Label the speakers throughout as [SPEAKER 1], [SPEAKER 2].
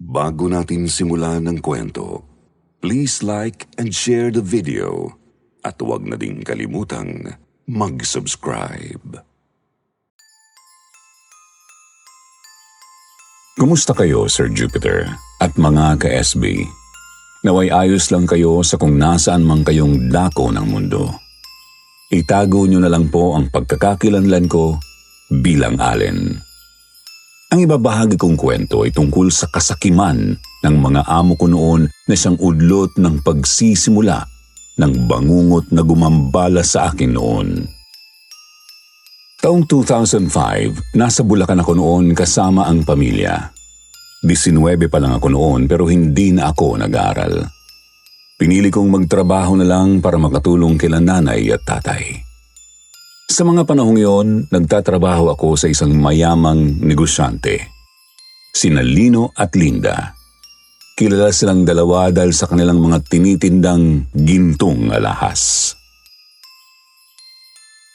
[SPEAKER 1] Bago natin simulan ang kwento, please like and share the video at huwag na ding kalimutang mag-subscribe.
[SPEAKER 2] Kumusta kayo, Sir Jupiter at mga ka-SB? Naway ayos lang kayo sa kung nasaan man kayong dako ng mundo. Itago nyo na lang po ang pagkakakilanlan ko bilang Allen. Ang ibabahagi kong kwento ay tungkol sa kasakiman ng mga amo ko noon na siyang udlot ng pagsisimula ng bangungot na gumambala sa akin noon. Taong 2005, nasa Bulacan ako noon kasama ang pamilya. 19 pa lang ako noon pero hindi na ako nag-aaral. Pinili kong magtrabaho na lang para makatulong kila nanay at tatay. Sa mga panahong iyon, nagtatrabaho ako sa isang mayamang negosyante. Sina Lino at Linda. Kilala silang dalawa dahil sa kanilang mga tinitindang gintong alahas.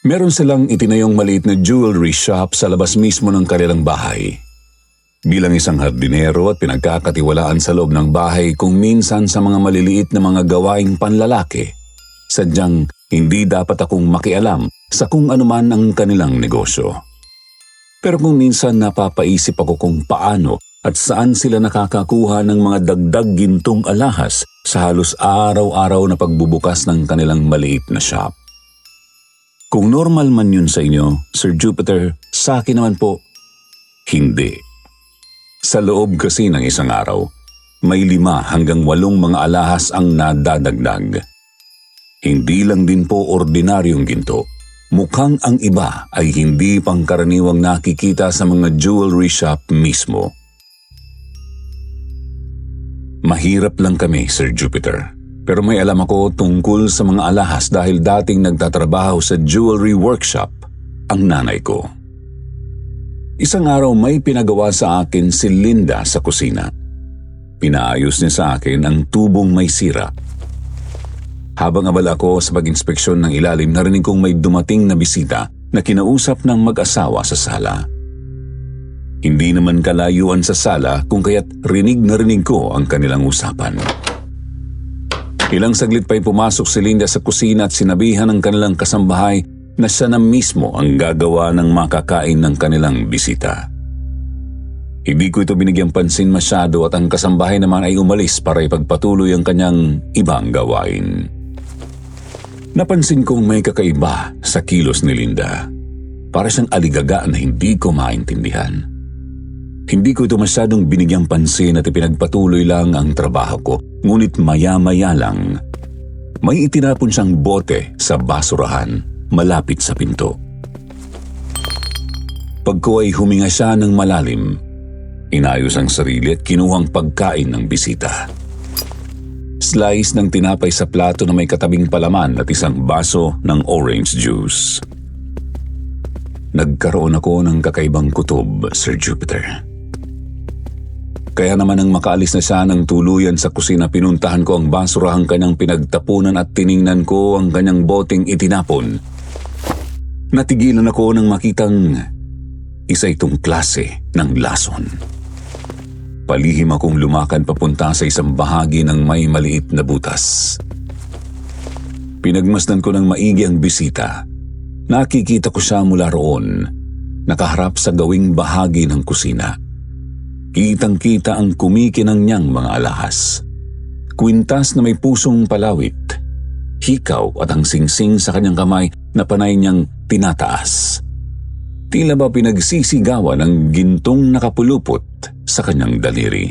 [SPEAKER 2] Meron silang itinayong maliit na jewelry shop sa labas mismo ng kanilang bahay. Bilang isang hardinero at pinagkakatiwalaan sa loob ng bahay kung minsan sa mga maliliit na mga gawaing panlalaki, sadyang hindi dapat akong makialam sa kung anuman ang kanilang negosyo. Pero kung minsan napapaisip ako kung paano at saan sila nakakakuha ng mga dagdag gintong alahas sa halos araw-araw na pagbubukas ng kanilang maliit na shop. Kung normal man yun sa inyo, Sir Jupiter, sa akin naman po, hindi. Sa loob kasi ng isang araw, may 5 hanggang 8 mga alahas ang nadadagdag. Hindi lang din po ordinaryong ginto. Mukhang ang iba ay hindi pangkaraniwang nakikita sa mga jewelry shop mismo. Mahirap lang kami, Sir Jupiter. Pero may alam ako tungkol sa mga alahas dahil dating nagtatrabaho sa jewelry workshop ang nanay ko. Isang araw may pinagawa sa akin si Linda sa kusina. Pinaayos niya sa akin ang tubong may sira. Habang abala ako sa pag-inspeksyon ng ilalim, narinig kong may dumating na bisita na kinausap ng mag-asawa sa sala. Hindi naman kalayuan sa sala kung kaya't rinig na rinig ko ang kanilang usapan. Ilang saglit pa'y pumasok si Linda sa kusina at sinabihan ng kanilang kasambahay na siya na mismo ang gagawa ng makakain ng kanilang bisita. Hindi ko ito binigyang pansin masyado at ang kasambahay naman ay umalis para ipagpatuloy ang kanyang ibang gawain. Napansin kong may kakaiba sa kilos ni Linda. Para siyang aligaga na hindi ko maintindihan. Hindi ko ito masyadong binigyang pansin at ipinagpatuloy lang ang trabaho ko. Ngunit maya-maya lang, may itinapon siyang bote sa basurahan malapit sa pinto. Pagko ay huminga siya ng malalim, inayos ang sarili at kinuhang pagkain ng bisita. Slice ng tinapay sa plato na may katabing palaman at isang baso ng orange juice. Nagkaroon ako ng kakaibang kutob, Sir Jupiter. Kaya naman nang makaalis na siya ng tuluyan sa kusina, pinuntahan ko ang basurahang kanyang pinagtapunan at tiningnan ko ang kanyang boteng itinapon. Natigilan ako nang makitang isa itong klase ng lason. Palihim akong lumakad papunta sa isang bahagi ng may maliit na butas. Pinagmasdan ko ng maigi ang bisita. Nakikita ko siya mula roon, nakaharap sa gawing bahagi ng kusina. Kitang-kita ang kumikinang niyang mga alahas. Kwintas na may pusong palawit, hikaw at ang singsing sa kanyang kamay na panay niyang tinataas. Tila ba pinagsisigawan ng gintong nakapulupot sa kanyang daliri.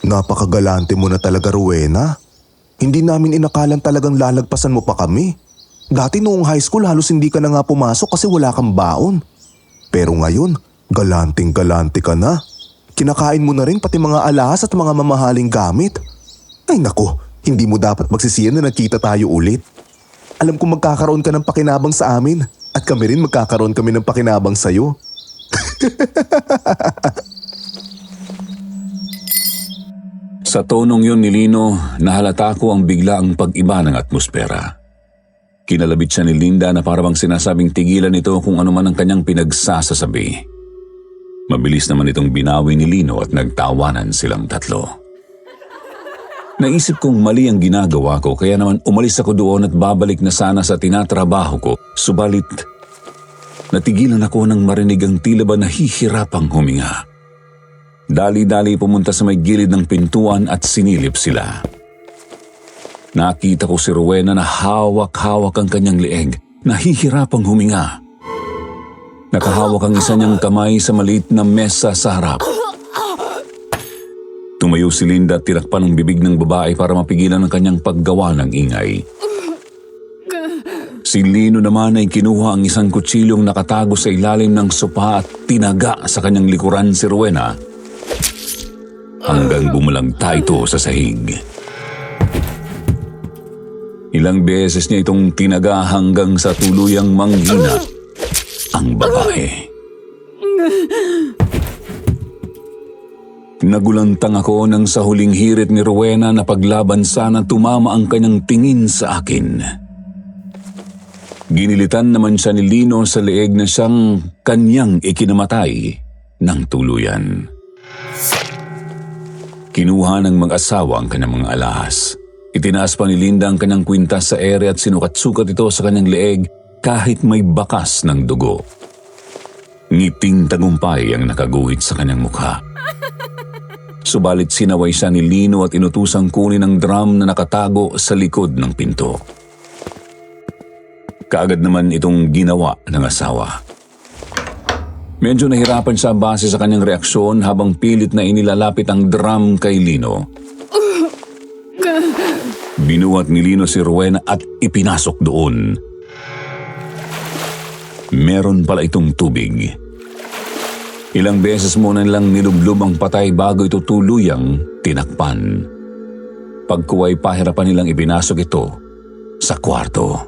[SPEAKER 3] Napakagalante mo na talaga, Rowena. Hindi namin inakalang talagang lalagpasan mo pa kami. Dati noong high school halos hindi ka na nga pumasok kasi wala kang baon. Pero ngayon, galanting-galante ka na. Kinakain mo na rin pati mga alahas at mga mamahaling gamit. Ay nako, hindi mo dapat magsisiyan na nagkita tayo ulit. Alam kong magkakaroon ka ng pakinabang sa amin at kami rin magkakaroon kami ng pakinabang sa'yo.
[SPEAKER 2] Sa tonong yun ni Lino, nahalata ko ang biglaang pag-iba ng atmosfera. Kinalabit siya ni Linda na parang sinasabing tigilan ito kung ano man ang kanyang pinagsasasabi. Mabilis naman itong binawi ni Lino at nagtawanan silang tatlo. Naisip kong mali ang ginagawa ko kaya naman umalis ako doon at babalik na sana sa tinatrabaho ko. Subalit, natigilan ako nang marinig ang tila ba nahihirapang huminga. Dali-dali pumunta sa may gilid ng pintuan at sinilip sila. Nakita ko si Rowena na hawak-hawak ang kanyang leeg, nahihirapang huminga. Nakahawak ang isa niyang kamay sa maliit na mesa sa harap. Tumayo si Linda at tinakpan ang bibig ng babae para mapigilan ang kanyang paggawa ng ingay. Si Lino naman ay kinuha ang isang kutsilyong nakatago sa ilalim ng sopa at tinaga sa kanyang likuran si Rowena hanggang bumulagta ito sa sahig. Ilang beses niya itong tinaga hanggang sa tuluyang manghina ang babae. Nagulantang ako nang sa huling hirit ni Rowena na paglaban sana tumama ang kanyang tingin sa akin. Ginilitan naman siya ni Lino sa leeg na siyang kanyang ikinamatay ng tuluyan. Kinuha ng mag-asawa ang kanyang mga alahas. Itinaas pa ni Linda ang kanyang kwintas sa ere at sinukat-sukat ito sa kanyang leeg kahit may bakas ng dugo. Ngiting tagumpay ang nakaguhit sa kanyang mukha. Subalit sinaway siya ni Lino at inutusang kunin ang drum na nakatago sa likod ng pinto. Kaagad naman itong ginawa ng asawa. Medyo nahirapan siya base sa kanyang reaksyon habang pilit na inilalapit ang drum kay Lino. Binuhat ni Lino si Rowena at ipinasok doon. Meron pala itong tubig. Ilang beses muna nilang nilublob ang patay bago ito tuluyang tinakpan. Pagkuway pahirapan nilang ipinasok ito sa kwarto.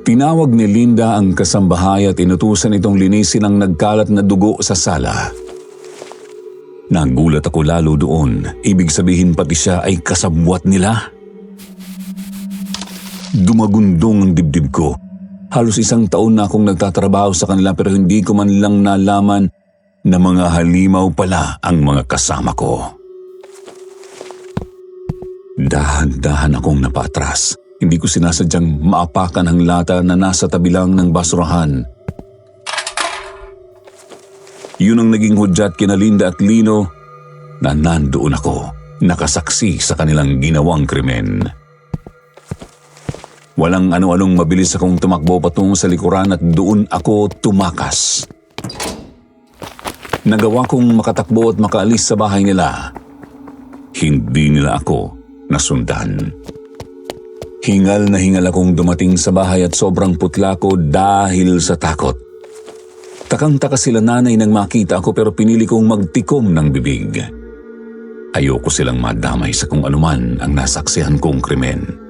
[SPEAKER 2] Tinawag ni Linda ang kasambahay at inutusan itong linisin ang nagkalat na dugo sa sala. Nagulat ako lalo doon. Ibig sabihin pati siya ay kasabwat nila. Dumagundong ang dibdib ko. Halos 1 taon na akong nagtatrabaho sa kanila pero hindi ko man lang nalaman na mga halimaw pala ang mga kasama ko. Dahan-dahan akong napatras. Hindi ko sinasadyang maapakan ang lata na nasa tabi lang ng basurahan. Yun ang naging hudyat kina Linda at Lino na nandoon ako, nakasaksi sa kanilang ginawang krimen. Walang ano-anong mabilis akong tumakbo patungo sa likuran at doon ako tumakas. Nagawa kong makatakbo at makaalis sa bahay nila. Hindi nila ako nasundan. Hingal na hingal akong dumating sa bahay at sobrang putla ko dahil sa takot. Takang-taka sila nanay nang makita ako pero pinili kong magtikom ng bibig. Ayoko silang madamay sa kung anuman ang nasaksihan kong krimen.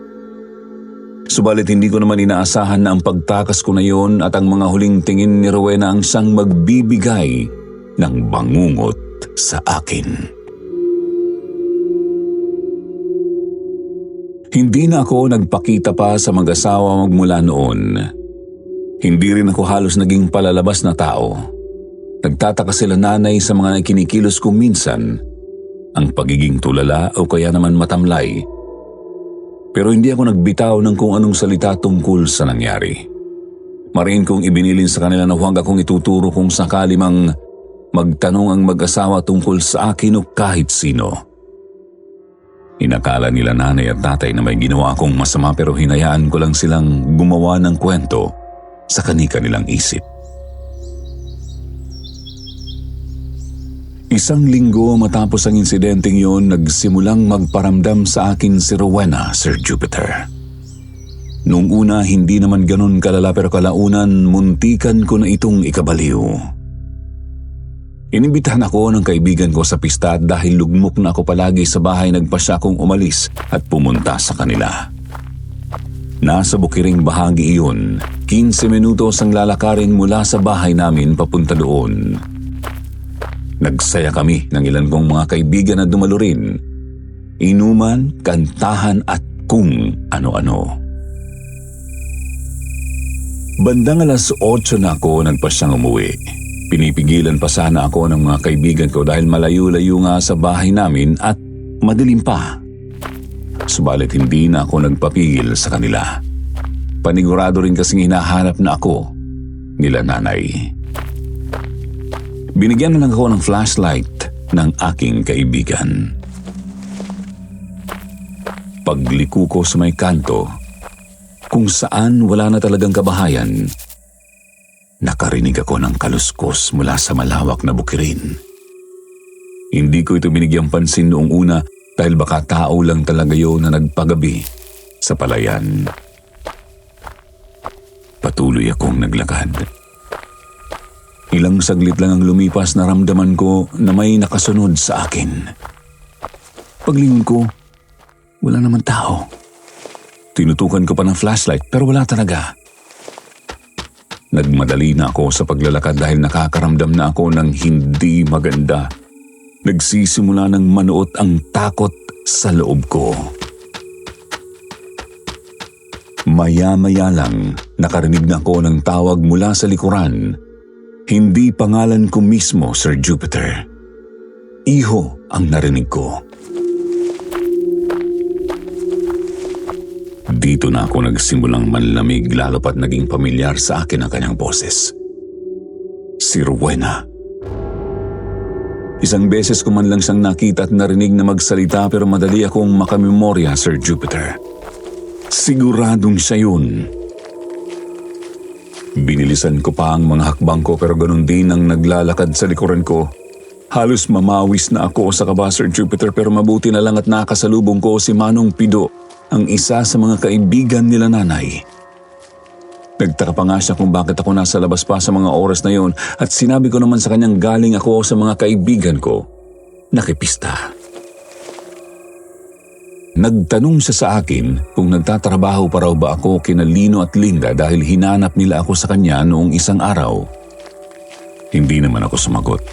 [SPEAKER 2] Subalit hindi ko naman inaasahan na ang pagtakas ko na yon at ang mga huling tingin ni Rowena ang siyang magbibigay ng bangungot sa akin. Hindi na ako nagpakita pa sa mag-asawa magmula noon. Hindi rin ako halos naging palalabas na tao. Nagtataka sila nanay sa mga kinikilos ko minsan, ang pagiging tulala o kaya naman matamlay. Pero hindi ako nagbitaw ng kung anong salita tungkol sa nangyari. Mariin kong ibinilin sa kanila na huwag akong ituturo kung sakali mang magtanong ang mag-asawa tungkol sa akin o kahit sino. Inakala nila nanay at tatay na may ginawa akong masama pero hinayaan ko lang silang gumawa ng kwento sa kani-kanilang isip. 1 linggo matapos ang insidenteng yon, nagsimulang magparamdam sa akin si Rowena, Sir Jupiter. Noong una, hindi naman ganon kalala pero kalaunan, muntikan ko na itong ikabaliw. Inimbitahan ako ng kaibigan ko sa pista at dahil lugmok na ako palagi sa bahay, nagpasya akong umalis at pumunta sa kanila. Nasa bukiring bahagi iyon, 15 minutos ang lalakarin mula sa bahay namin papunta doon. Nagsaya kami ng ilan kong mga kaibigan na dumalo rin. Inuman, kantahan at kung ano-ano. Bandang alas 8 na ako nagpasyang umuwi. Pinipigilan pa sana ako ng mga kaibigan ko dahil malayo-layo nga sa bahay namin at madilim pa. Subalit hindi na ako nagpapigil sa kanila. Panigurado rin kasing hinahanap na ako nila nanay. Binigyan na lang ako ng flashlight ng aking kaibigan. Pagliko ko sa may kanto, kung saan wala na talagang kabahayan, nakarinig ako ng kaluskos mula sa malawak na bukirin. Hindi ko ito binigyang pansin noong una dahil baka tao lang talaga yun na nagpagabi sa palayan. Patuloy akong naglakad. Ilang saglit lang ang lumipas na ramdaman ko na may nakasunod sa akin. Paglingon ko, wala naman tao. Tinutukan ko pa ng flashlight pero wala talaga. Nagmadali na ako sa paglalakad dahil nakakaramdam na ako ng hindi maganda. Nagsisimula ng manuot ang takot sa loob ko. Maya-maya lang, nakarinig na ako ng tawag mula sa likuran. Hindi pangalan ko mismo, Sir Jupiter. Iho ang narinig ko. Dito na ako nagsimulang manlamig lalo pat naging pamilyar sa akin ang kanyang boses. Si Rowena. Isang beses ko man lang siyang nakita at narinig na magsalita pero madali akong makamemorya, Sir Jupiter. Siguradong siya yun. Binilisan ko pa ang mga hakbang ko pero ganun din ang naglalakad sa likuran ko. Halos mamawis na ako sa kaba, Sir Jupiter, pero mabuti na lang at nakasalubong ko si Manong Pido, ang isa sa mga kaibigan nila nanay. Nagtaka pa nga siya kung bakit ako nasa labas pa sa mga oras na yon at sinabi ko naman sa kanyang galing ako sa mga kaibigan ko. Nakipista. Nagtanong siya sa akin kung nagtatrabaho pa raw ba ako kina Lino at Linda dahil hinanap nila ako sa kanya noong isang araw. Hindi naman ako sumagot.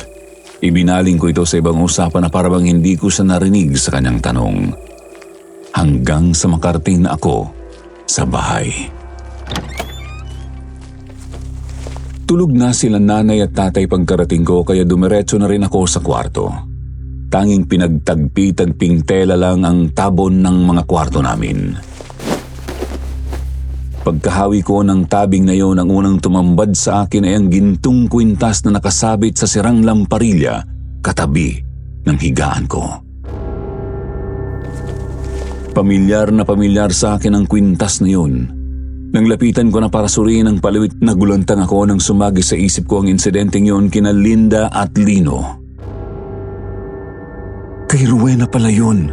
[SPEAKER 2] Ibinaling ko ito sa ibang usapan na parang hindi ko siya narinig sa kanyang tanong. Hanggang sa makarating na ako sa bahay. Tulog na sila nanay at tatay pagkarating ko kaya dumiretso na rin ako sa kwarto. Tanging pinagtagpi-tagping tela lang ang tabon ng mga kwarto namin. Pagkahawi ko ng tabing na yon, ang unang tumambad sa akin ay ang gintong kwintas na nakasabit sa sirang lamparilla katabi ng higaan ko. Pamilyar na pamilyar sa akin ang kwintas na yun. Nang lapitan ko na para suriin ang paliwit, nagulantang ako nang sumagi sa isip ko ang insidenteng yun kina Linda at Lino. Kay Rowena pala yun.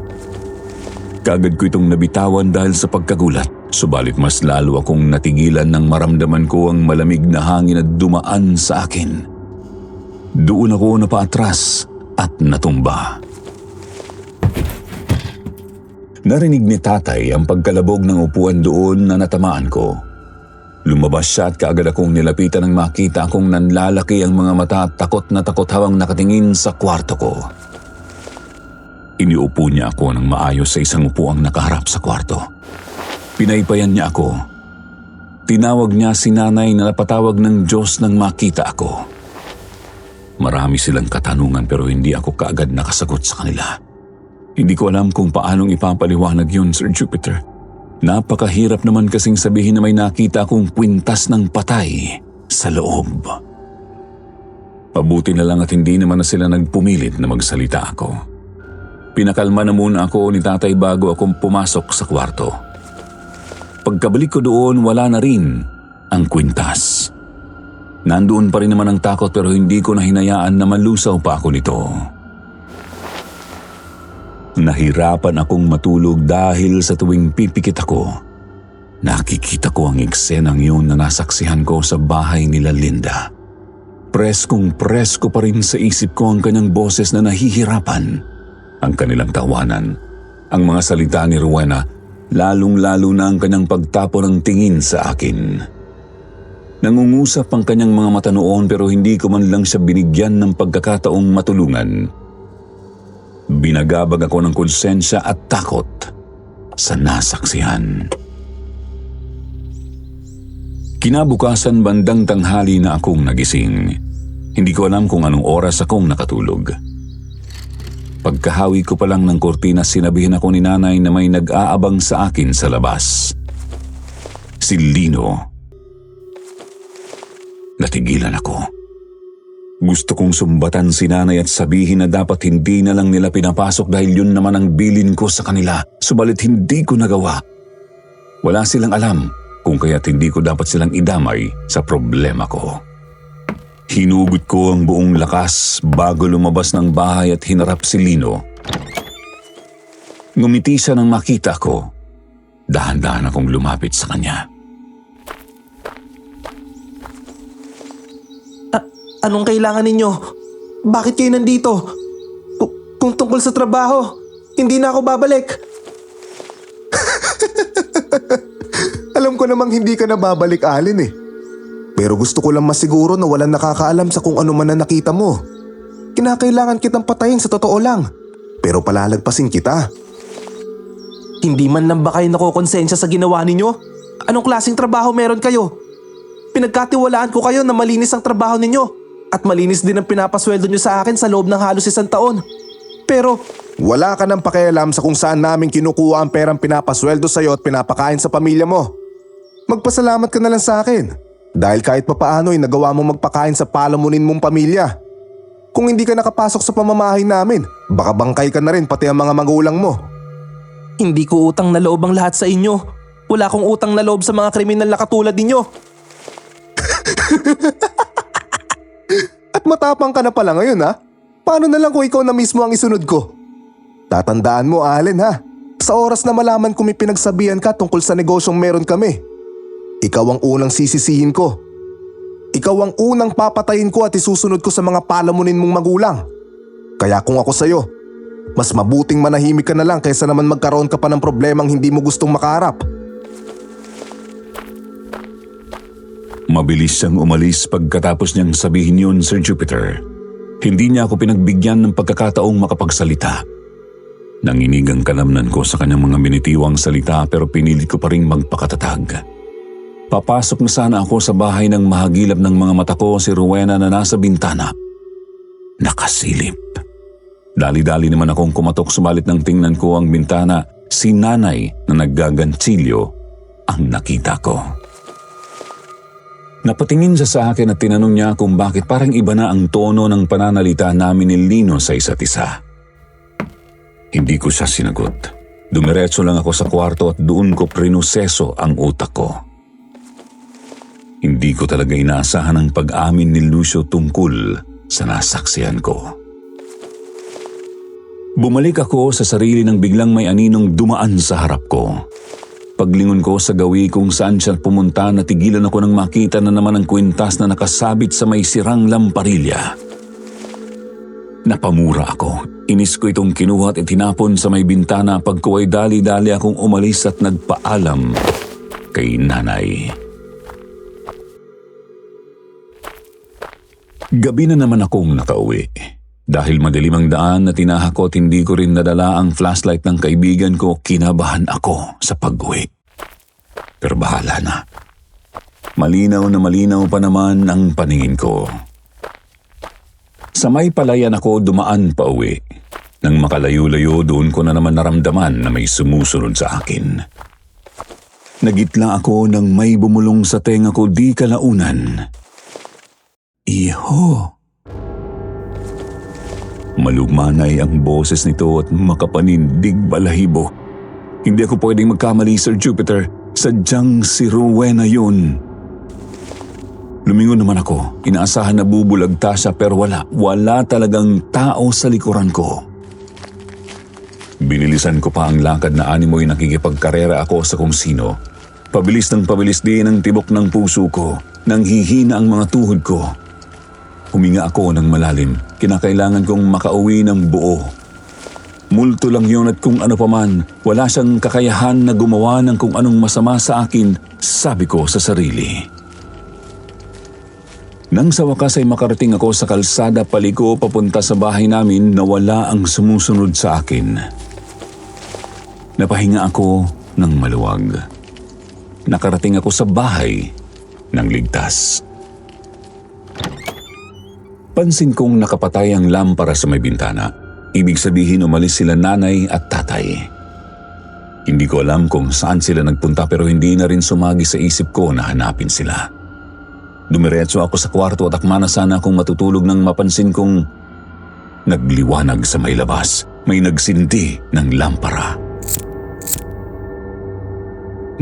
[SPEAKER 2] Kagad ko itong nabitawan dahil sa pagkagulat. Subalit mas lalo akong natigilan nang maramdaman ko ang malamig na hangin na dumaan sa akin. Doon ako napaatras at natumba. Narinig ni tatay ang pagkalabog ng upuan doon na natamaan ko. Lumabas siya at kaagad akong nilapitan nang makita akong nanlalaki ang mga mata at takot na takot habang nakatingin sa kwarto ko. Iniupo niya ako ng maayos sa isang upuang nakaharap sa kwarto. Pinaypayan niya ako. Tinawag niya si nanay na napatawag ng Diyos nang makita ako. Marami silang katanungan pero hindi ako kaagad nakasagot sa kanila. Hindi ko alam kung paanong ipapaliwanag yun, Sir Jupiter. Napakahirap naman kasing sabihin na may nakita akong kwintas ng patay sa loob. Pabuti na lang at hindi naman na sila nagpumilit na magsalita ako. Pinakalma na muna ako ni tatay bago akong pumasok sa kwarto. Pagkabalik ko doon, wala na rin ang kwintas. Nandoon pa rin naman ang takot pero hindi ko na hinayaan na malusaw pa ako nito. Nahirapan akong matulog dahil sa tuwing pipikit ako, nakikita ko ang eksenang yun na nasaksihan ko sa bahay nila Linda. Preskong presko pa rin sa isip ko ang kanyang boses na nahihirapan, ang kanilang tawanan, ang mga salita ni Rowena, lalong-lalo na ang kanyang pagtapo ng tingin sa akin. Nangungusap ang kanyang mga mata noon pero hindi ko man lang siya binigyan ng pagkakataong matulungan. Binagabag ako ng konsensya at takot sa nasaksihan. Kinabukasan bandang tanghali na akong nagising. Hindi ko alam kung anong oras akong nakatulog. Pagkahawi ko pa lang ng kurtina, sinabihan ako ni nanay na may nag-aabang sa akin sa labas. Si Lino. Natigilan ako. Gusto kong sumbatan si nanay at sabihin na dapat hindi na lang nila pinapasok dahil yun naman ang bilin ko sa kanila. Subalit hindi ko nagawa. Wala silang alam kung kaya't hindi ko dapat silang idamay sa problema ko. Hinugot ko ang buong lakas bago lumabas ng bahay at hinarap si Lino. Ngumiti siya nang makita ko. Dahan-dahan akong lumapit sa kanya.
[SPEAKER 4] Anong kailangan ninyo? Bakit kayo nandito? Kung tungkol sa trabaho, hindi na ako babalik.
[SPEAKER 3] Alam ko namang hindi ka na babalik, Alin eh. Pero gusto ko lang masiguro na walang nakakaalam sa kung ano man na nakita mo. Kinakailangan kitang patayin sa totoo lang. Pero palalagpasin kita.
[SPEAKER 4] Hindi man lang ba kayo nakokonsensya sa ginawa ninyo? Anong klaseng trabaho meron kayo? Pinagkatiwalaan ko kayo na malinis ang trabaho ninyo. At malinis din ang pinapasweldo nyo sa akin sa loob ng halos 1 taon. Pero
[SPEAKER 3] wala ka nang pakialam sa kung saan namin kinukuha ang perang pinapasweldo sa'yo at pinapakain sa pamilya mo. Magpasalamat ka na lang sa akin. Dahil kahit papaano ay nagawa mo magpakain sa palamunin mong pamilya. Kung hindi ka nakapasok sa pamamahay namin, baka bangkay ka na rin pati ang mga magulang mo.
[SPEAKER 4] hindi ko utang na loob ang lahat sa inyo. Wala akong utang na loob sa mga kriminal na katulad ninyo.
[SPEAKER 3] At matapang ka na pala ngayon ha? Paano na lang kung ikaw na mismo ang isunod ko? Tatandaan mo, Allen ha, sa oras na malaman kung may pinagsabihan ka tungkol sa negosyong meron kami, ikaw ang unang sisisihin ko. Ikaw ang unang papatayin ko at isusunod ko sa mga palamunin mong magulang. Kaya kung ako sa'yo, mas mabuting manahimik ka na lang kaysa naman magkaroon ka pa ng problemang hindi mo gustong makaharap.
[SPEAKER 2] Mabilis siyang umalis pagkatapos niyang sabihin yun, Sir Jupiter. Hindi niya ako pinagbigyan ng pagkakataong makapagsalita. Nanginig ang kalamnan ko sa kanyang mga binitiwang salita pero pinilit ko pa rin magpakatatag. Papasok na sana ako sa bahay nang mahagilap ng mga mata ko si Rowena na nasa bintana. Nakasilip. Dali-dali naman akong kumatok subalit nang tingnan ko ang bintana, si nanay na naggagantsilyo ang nakita ko. Napatingin siya sa akin at tinanong niya kung bakit parang iba na ang tono ng pananalita namin ni Lino sa isa't isa. Hindi ko siya sinagot. Dumiretso lang ako sa kwarto at doon ko prinuseso ang utak ko. Hindi ko talaga inaasahan ang pag-amin ni Lucio tungkol sa nasaksihan ko. Bumalik ako sa sarili nang biglang may aninong dumaan sa harap ko. Paglingon ko sa gawi kung saan siya pumunta, natigilan ako nang makita na naman ang kwintas na nakasabit sa may sirang lamparilla. Napamura ako. Inis ko itong kinuha at itinapon sa may bintana pagko ay dali-dali akong umalis at nagpaalam kay nanay. Gabi na naman akong nakauwi. Dahil madilim ang daan na tinahakot, hindi ko rin nadala ang flashlight ng kaibigan ko, kinabahan ako sa pag-uwi. Pero bahala na. Malinaw na malinaw pa naman ang paningin ko. Sa may palayan ako dumaan pa uwi. Nang makalayo-layo doon ko na naman naramdaman na may sumusunod sa akin. Nagitla ako nang may bumulong sa tenga ko di kalaunan. Iho! Malumanay ang boses nito at makapanindig balahibo. Hindi ako pwedeng magkamali, Sir Jupiter. Sadyang si Rowena yun. Lumingon naman ako. Inaasahan na bubulagta siya pero wala talagang tao sa likuran ko. Binilisan ko pa ang lakad na animoy nakikipagkarera ako sa kung sino. Pabilis ng pabilis din ang tibok ng puso ko. Nang hihina ang mga tuhod ko. Huminga ako ng malalim. Kinakailangan kong makauwi ng buo. Multo lang yun at kung ano paman, wala siyang kakayahan na gumawa ng kung anong masama sa akin, sabi ko sa sarili. Nang sa wakas ay makarating ako sa kalsada paliko papunta sa bahay namin na wala ang sumusunod sa akin. Napahinga ako ng maluwag. Nakarating ako sa bahay ng ligtas. Pansin kong nakapatay ang lampara sa may bintana. Ibig sabihin umalis sila nanay at tatay. Hindi ko alam kung saan sila nagpunta pero hindi na rin sumagi sa isip ko na hanapin sila. Dumiretso ako sa kwarto at akma na sana akong matutulog nang mapansin kong nagliwanag sa may labas. May nagsindi ng lampara.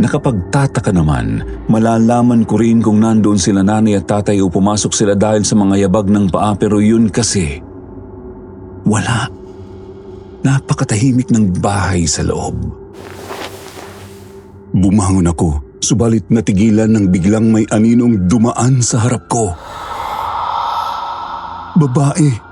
[SPEAKER 2] Nakapagtataka naman, malalaman ko rin kung nandoon sila nanay at tatay o pumasok sila dahil sa mga yabag ng paa pero yun kasi, wala. Napakatahimik ng bahay sa loob. Bumangon ako, subalit natigilan nang biglang may aninong dumaan sa harap ko. Babae.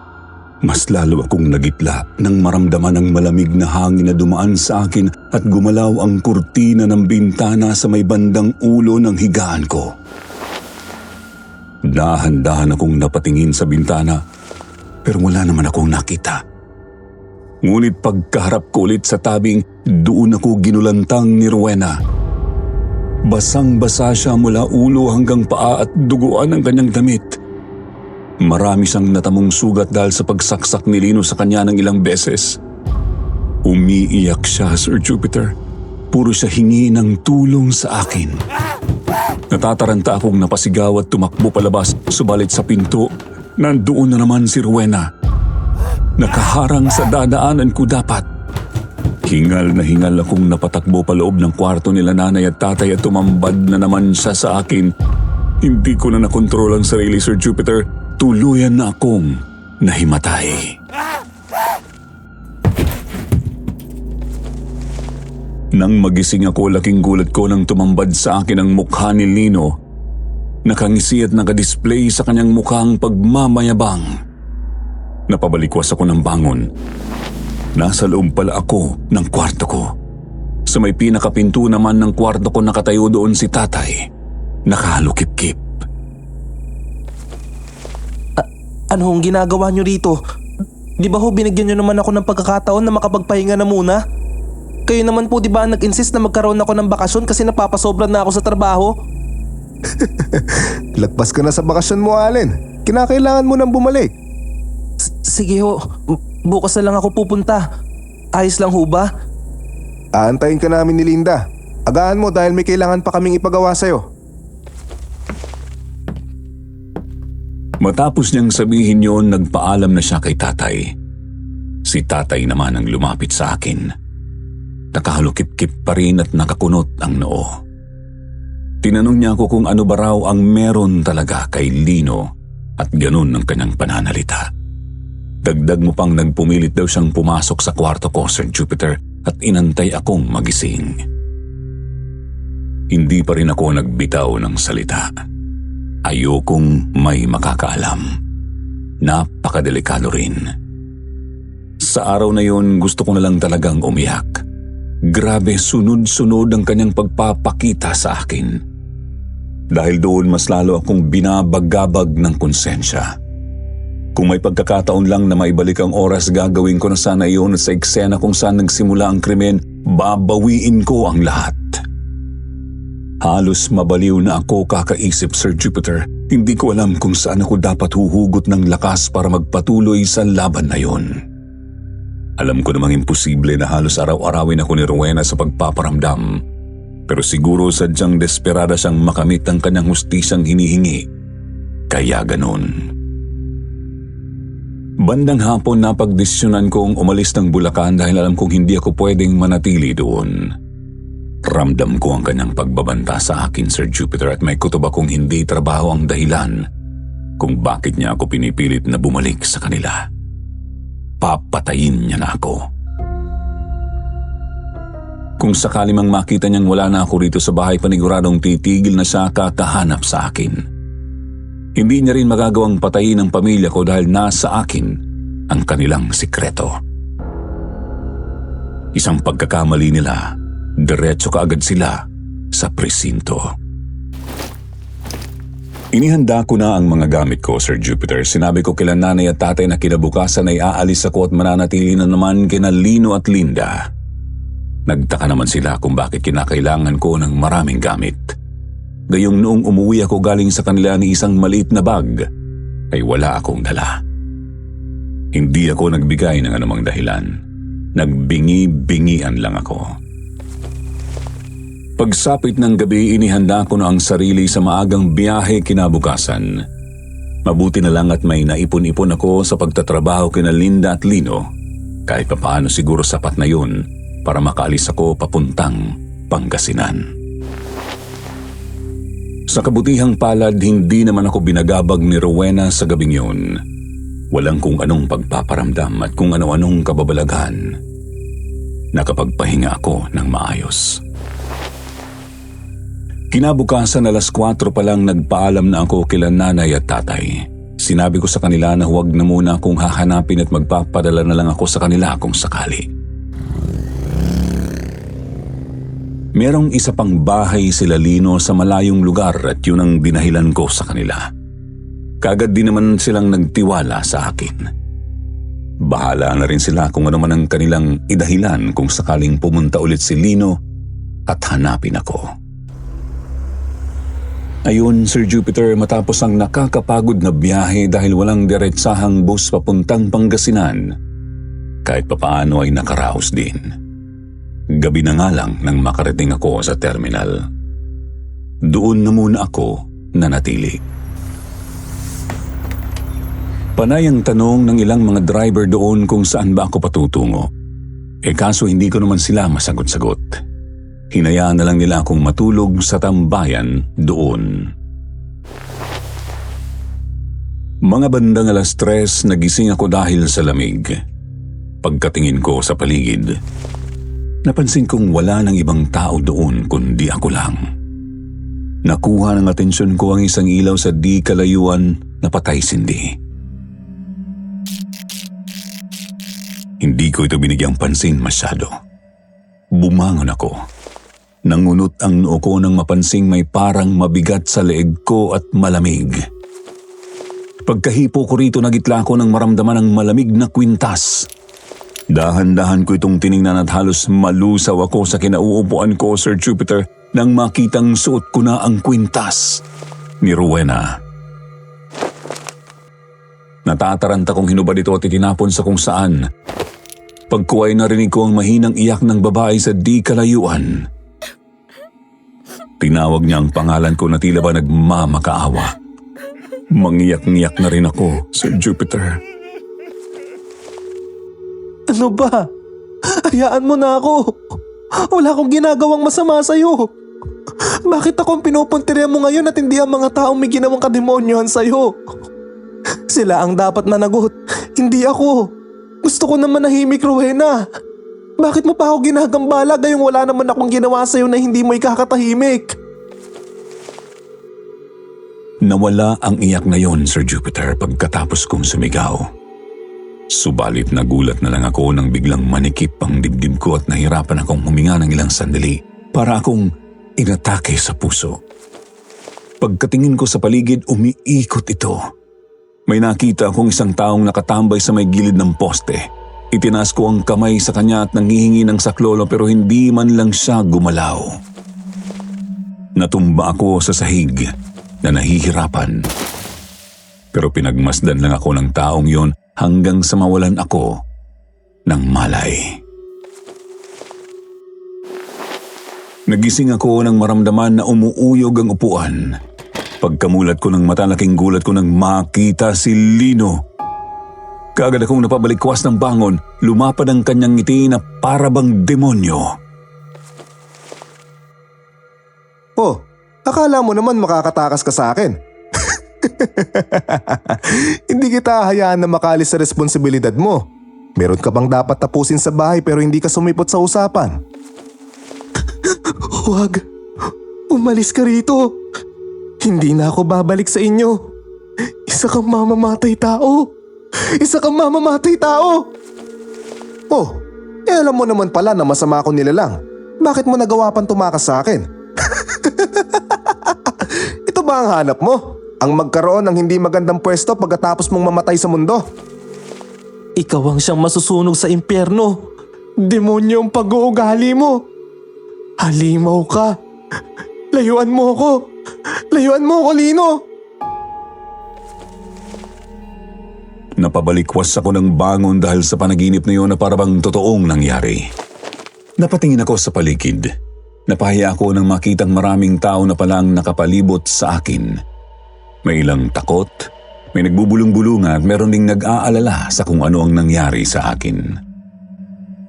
[SPEAKER 2] Mas lalo akong nagitla nang maramdaman ang malamig na hangin na dumaan sa akin at gumalaw ang kurtina ng bintana sa may bandang ulo ng higaan ko. Dahan-dahan akong napatingin sa bintana pero wala naman akong nakita. Ngunit pagkaharap ko ulit sa tabing, doon ako ginulantang ni Rowena. Basang-basa siya mula ulo hanggang paa at duguan ang kanyang damit. Marami siyang natamong sugat dahil sa pagsaksak ni Lino sa kanya ng ilang beses. Umiiyak siya, Sir Jupiter. Puro siya hingi ng tulong sa akin. Natataranta akong napasigaw at tumakbo palabas, subalit sa pinto, nandoon na naman si Rowena. Nakaharang sa dadaanan ko dapat. Hingal na hingal akong napatakbo paloob ng kwarto nila nanay at tatay at tumambad na naman siya sa akin. Hindi ko na nakontrol ang sarili, Sir Jupiter. Tuluyan na akong nahimatay. Nang magising ako, laking gulat ko nang tumambad sa akin ang mukha ni Lino. Nakangisi at nakadisplay sa kanyang mukhang pagmamayabang. Napabalikwas ako ng bangon. Nasa loob pala ako ng kwarto ko. Sa may pinakapinto naman ng kwarto ko nakatayo doon si tatay. Nakahalukip-kip.
[SPEAKER 4] Anong ginagawa nyo rito? Di ba ho binigyan nyo naman ako ng pagkakataon na makapagpahinga na muna? Kayo naman po di ba nag-insist na magkaroon ako ng bakasyon kasi napapasobra na ako sa trabaho?
[SPEAKER 3] Lagpas ka na sa bakasyon mo, Allen. Kinakailangan mo nang bumalik.
[SPEAKER 4] Sige ho, bukas na lang ako pupunta. Ayos lang ho ba?
[SPEAKER 3] Aantayin ka namin ni Linda. Agahan mo dahil may kailangan pa kaming ipagawa sa'yo.
[SPEAKER 2] Matapos niyang sabihin yon, nagpaalam na siya kay tatay. Si tatay naman ang lumapit sa akin. Nakahalukip-kip pa rin at nakakunot ang noo. Tinanong niya ako kung ano ba raw ang meron talaga kay Lino at ganun ang kanyang pananalita. Dagdag mo pang nagpumilit daw siyang pumasok sa kwarto ko, Sir Jupiter, at inantay akong magising. Hindi pa rin ako nagbitaw ng salita. Ayokong may makakaalam. Napakadelikado rin. Sa araw na yon, gusto ko na lang talagang umiyak. Grabe, sunod-sunod ang kanyang pagpapakita sa akin. Dahil doon mas lalo akong binabagabag ng konsensya. Kung may pagkakataon lang na maibalik ang oras, gagawin ko na sana iyon at sa eksena kung saan nagsimula ang krimen, babawiin ko ang lahat. Halos mabaliw na ako kakaisip, Sir Jupiter. Hindi ko alam kung saan ako dapat huhugot ng lakas para magpatuloy sa laban na yon. Alam ko namang imposible na halos araw-arawin ako ni Rowena sa pagpaparamdam. Pero siguro sadyang desperada siyang makamit ang kanyang hustisyang hinihingi. Kaya ganun. Bandang hapon napagdesisyonan kong umalis ng Bulacan dahil alam kong hindi ako pwedeng manatili doon. Ramdam ko ang kanyang pagbabanta sa akin, Sir Jupiter, at may kutob akong hindi trabaho ang dahilan kung bakit niya ako pinipilit na bumalik sa kanila. Papatayin niya na ako. Kung sakali mang makita niyang wala na ako rito sa bahay, paniguradong titigil na siya kakahanap sa akin. Hindi niya rin magagawang patayin ang pamilya ko dahil nasa akin ang kanilang sikreto. Isang pagkakamali nila, diretso kaagad sila sa presinto. Inihanda ko na ang mga gamit ko, Sir Jupiter. Sinabi ko kila nanay at tatay na kinabukasan ay aalis ako at mananatili na naman kina Lino at Linda. Nagtaka naman sila kung bakit kinakailangan ko ng maraming gamit. gayong noong umuwi ako galing sa kanila ni isang maliit na bag, ay wala akong dala. Hindi ako nagbigay ng anumang dahilan. Nagbingi-bingian lang ako. Pagsapit ng gabi, inihanda ko na ang sarili sa maagang biyahe kinabukasan. Mabuti na lang at may naipon-ipon ako sa pagtatrabaho kina Linda at Lino. Kahit papaano siguro sapat na yun para makaalis ako papuntang Pangasinan. Sa kabutihang palad, hindi naman ako binagabag ni Rowena sa gabing yun. Walang kung anong pagpaparamdam at kung ano-anong kababalaghan. Nakapagpahinga ako ng maayos. Kinabukasan 4:00 pa lang nagpaalam na ako kila nanay at tatay. Sinabi ko sa kanila na huwag na muna akong hahanapin at magpapadala na lang ako sa kanila kung sakali. Merong isa pang bahay sila Lino sa malayong lugar at yun ang dinahilan ko sa kanila. Kagad din naman silang nagtiwala sa akin. Bahala na rin sila kung ano man ang kanilang idahilan kung sakaling pumunta ulit si Lino at hanapin ako. Ayun, Sir Jupiter, matapos ang nakakapagod na biyahe dahil walang diretsahang bus papuntang Pangasinan, kahit papaano ay nakaraos din. Gabi na nga lang nang makarating ako sa terminal. Doon na muna ako nanatili. Panay ang tanong ng ilang mga driver doon kung saan ba ako patutungo. Kaso hindi ko naman sila masagot-sagot. Hinayaan na lang nila akong matulog sa tambayan doon. Mga bandang 3:00 nagising ako dahil sa lamig. Pagkatingin ko sa paligid, napansin kong wala ng ibang tao doon kundi ako lang. Nakuha ng atensyon ko ang isang ilaw sa di kalayuan na patay-sindi. Hindi ko ito binigyang pansin masyado. Bumangon ako. Nangunot ang noo ko nang mapansing may parang mabigat sa leeg ko at malamig. Pagkahipo ko rito, nagitla ko nang maramdaman ang malamig na kwintas. Dahan-dahan ko itong tiningnan at halos malusaw ako sa kinauupuan ko, Sir Jupiter, nang makitang suot ko na ang kwintas ni Rowena. Natataranta kong hinubad ito at itinapon sa kung saan. Pagkuway narinig ko ang mahinang iyak ng babae sa di kalayuan. Tinawag niya ang pangalan ko na tila ba nagmamakaawa. Mangiyak-ngiyak na rin ako, Sir Jupiter.
[SPEAKER 4] Ano ba? Hayaan mo na ako. Wala akong ginagawang masama sa'yo. Bakit ako ang pinupuntirya mo ngayon at hindi ang mga taong may ginawang kademonyohan sa'yo? Sila ang dapat managot, hindi ako. Gusto ko naman nahimik, Rowena. Bakit mo pa ako ginagambala gayong wala naman akong ginawa sa'yo na hindi mo ikakatahimik?
[SPEAKER 2] Nawala ang iyak na yon, Sir Jupiter, pagkatapos kong sumigaw. Subalit nagulat na lang ako nang biglang manikip ang dibdib ko at nahirapan akong huminga ng ilang sandali para akong inatake sa puso. Pagkatingin ko sa paligid, umiikot ito. May nakita akong isang taong nakatambay sa may gilid ng poste. Itinaas ko ang kamay sa kanya at nanghihingi ng saklolo pero hindi man lang siya gumalaw. Natumba ako sa sahig na nahihirapan. Pero pinagmasdan lang ako ng taong yon hanggang sa mawalan ako ng malay. Nagising ako nang maramdaman na umuuyog ang upuan. Pagkamulat ko ng mata, laking gulat ko nang makita si Lino. Kaagad akong napabalikwas ng bangon, lumapad ang kanyang ngiti na para bang demonyo.
[SPEAKER 3] Oh, akala mo naman makakatakas ka sa akin. Hindi kita hayaan na makalis sa responsibilidad mo. Meron ka bang dapat tapusin sa bahay pero hindi ka sumipot sa usapan?
[SPEAKER 4] Huwag. Umalis ka rito. Hindi na ako babalik sa inyo. Isa kang mamamatay tao. Isa kang mamamatay tao.
[SPEAKER 3] Oh, alam mo naman pala na masama ako nilalang. Bakit mo nagawa pang tumakas sa akin? Ito ba ang hanap mo? Ang magkaroon ng hindi magandang pwesto pagkatapos mong mamatay sa mundo?
[SPEAKER 4] Ikaw ang siyang masusunog sa impyerno. Demonyo ang pag-uugali mo. Halimaw ka. Layuan mo ako. Layuan mo ako, Lino!
[SPEAKER 2] Napabalikwas ako ng bangon dahil sa panaginip na yun na parabang totoong nangyari. Napatingin ako sa paligid. Napahiya ako nang makitang maraming tao na palang nakapalibot sa akin. May ilang takot, may nagbubulong-bulungan at meron ding nag-aalala sa kung ano ang nangyari sa akin.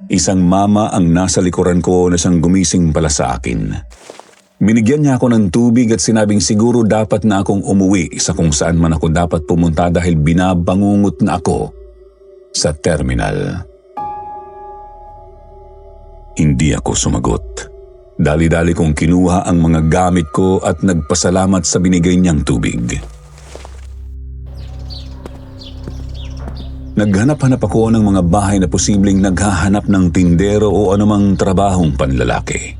[SPEAKER 2] Isang mama ang nasa likuran ko na siyang gumising pala sa akin. Binigyan niya ako ng tubig at sinabing siguro dapat na akong umuwi sa kung saan man ako dapat pumunta dahil binabangungot na ako sa terminal. Hindi ako sumagot. Dali-dali kong kinuha ang mga gamit ko at nagpasalamat sa binigay niyang tubig. Naghanap-hanap ako ng mga bahay na posibleng naghahanap ng tindero o anumang trabahong panlalaki.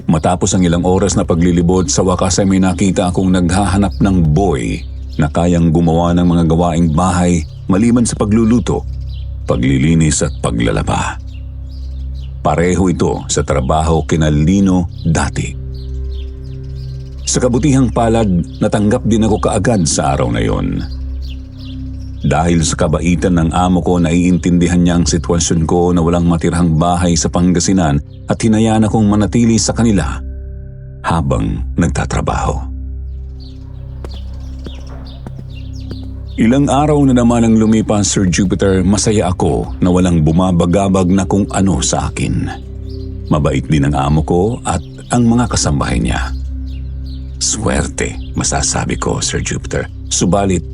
[SPEAKER 2] Matapos ang ilang oras na paglilibot, sa wakas ay may nakita akong naghahanap ng boy na kayang gumawa ng mga gawaing bahay maliban sa pagluluto, paglilinis at paglalaba. Pareho ito sa trabaho kina Lino dati. Sa kabutihang palad, natanggap din ako kaagad sa araw na yon. Dahil sa kabaitan ng amo ko, naiintindihan niya ang sitwasyon ko na walang matirhang bahay sa Pangasinan at hinayaan akong manatili sa kanila habang nagtatrabaho. Ilang araw na naman ang lumipas, Sir Jupiter, masaya ako na walang bumabagabag na kung ano sa akin. Mabait din ang amo ko at ang mga kasambahay niya. Swerte, masasabi ko, Sir Jupiter. Subalit,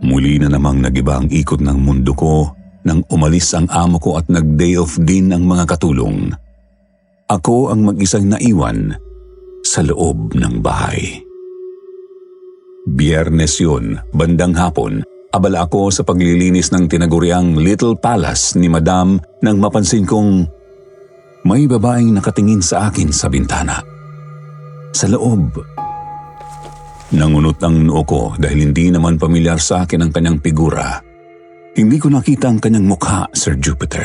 [SPEAKER 2] muli na namang nagiba ang ikot ng mundo ko nang umalis ang amo ko at nag-day off din ang mga katulong. Ako ang mag-isang naiwan sa loob ng bahay. Biyernes yun, bandang hapon, abala ako sa paglilinis ng tinaguriang Little Palace ni Madam nang mapansin kong may babaeng nakatingin sa akin sa bintana. Sa loob. Nangunot ang noo ko dahil hindi naman pamilyar sa akin ang kanyang figura. Hindi ko nakita ang kanyang mukha, Sir Jupiter.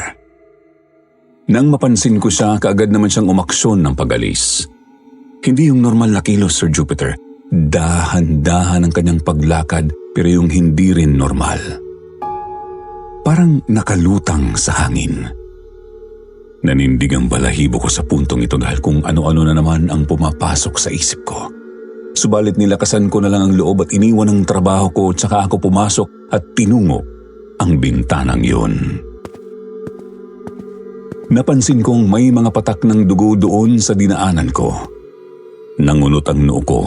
[SPEAKER 2] Nang mapansin ko siya, kaagad naman siyang umaksyon ng pag-alis. Hindi yung normal na kilos, Sir Jupiter. Dahan-dahan ang kanyang paglakad pero yung hindi rin normal. Parang nakalutang sa hangin. Nanindig ang balahibo ko sa puntong ito dahil kung ano-ano na naman ang pumapasok sa isip ko. Subalit nilakasan ko na lang ang loob at iniwan ang trabaho ko at saka ako pumasok at tinungo ang bintanang yun. Napansin kong may mga patak ng dugo doon sa dinaanan ko. Nangunot ang noo ko.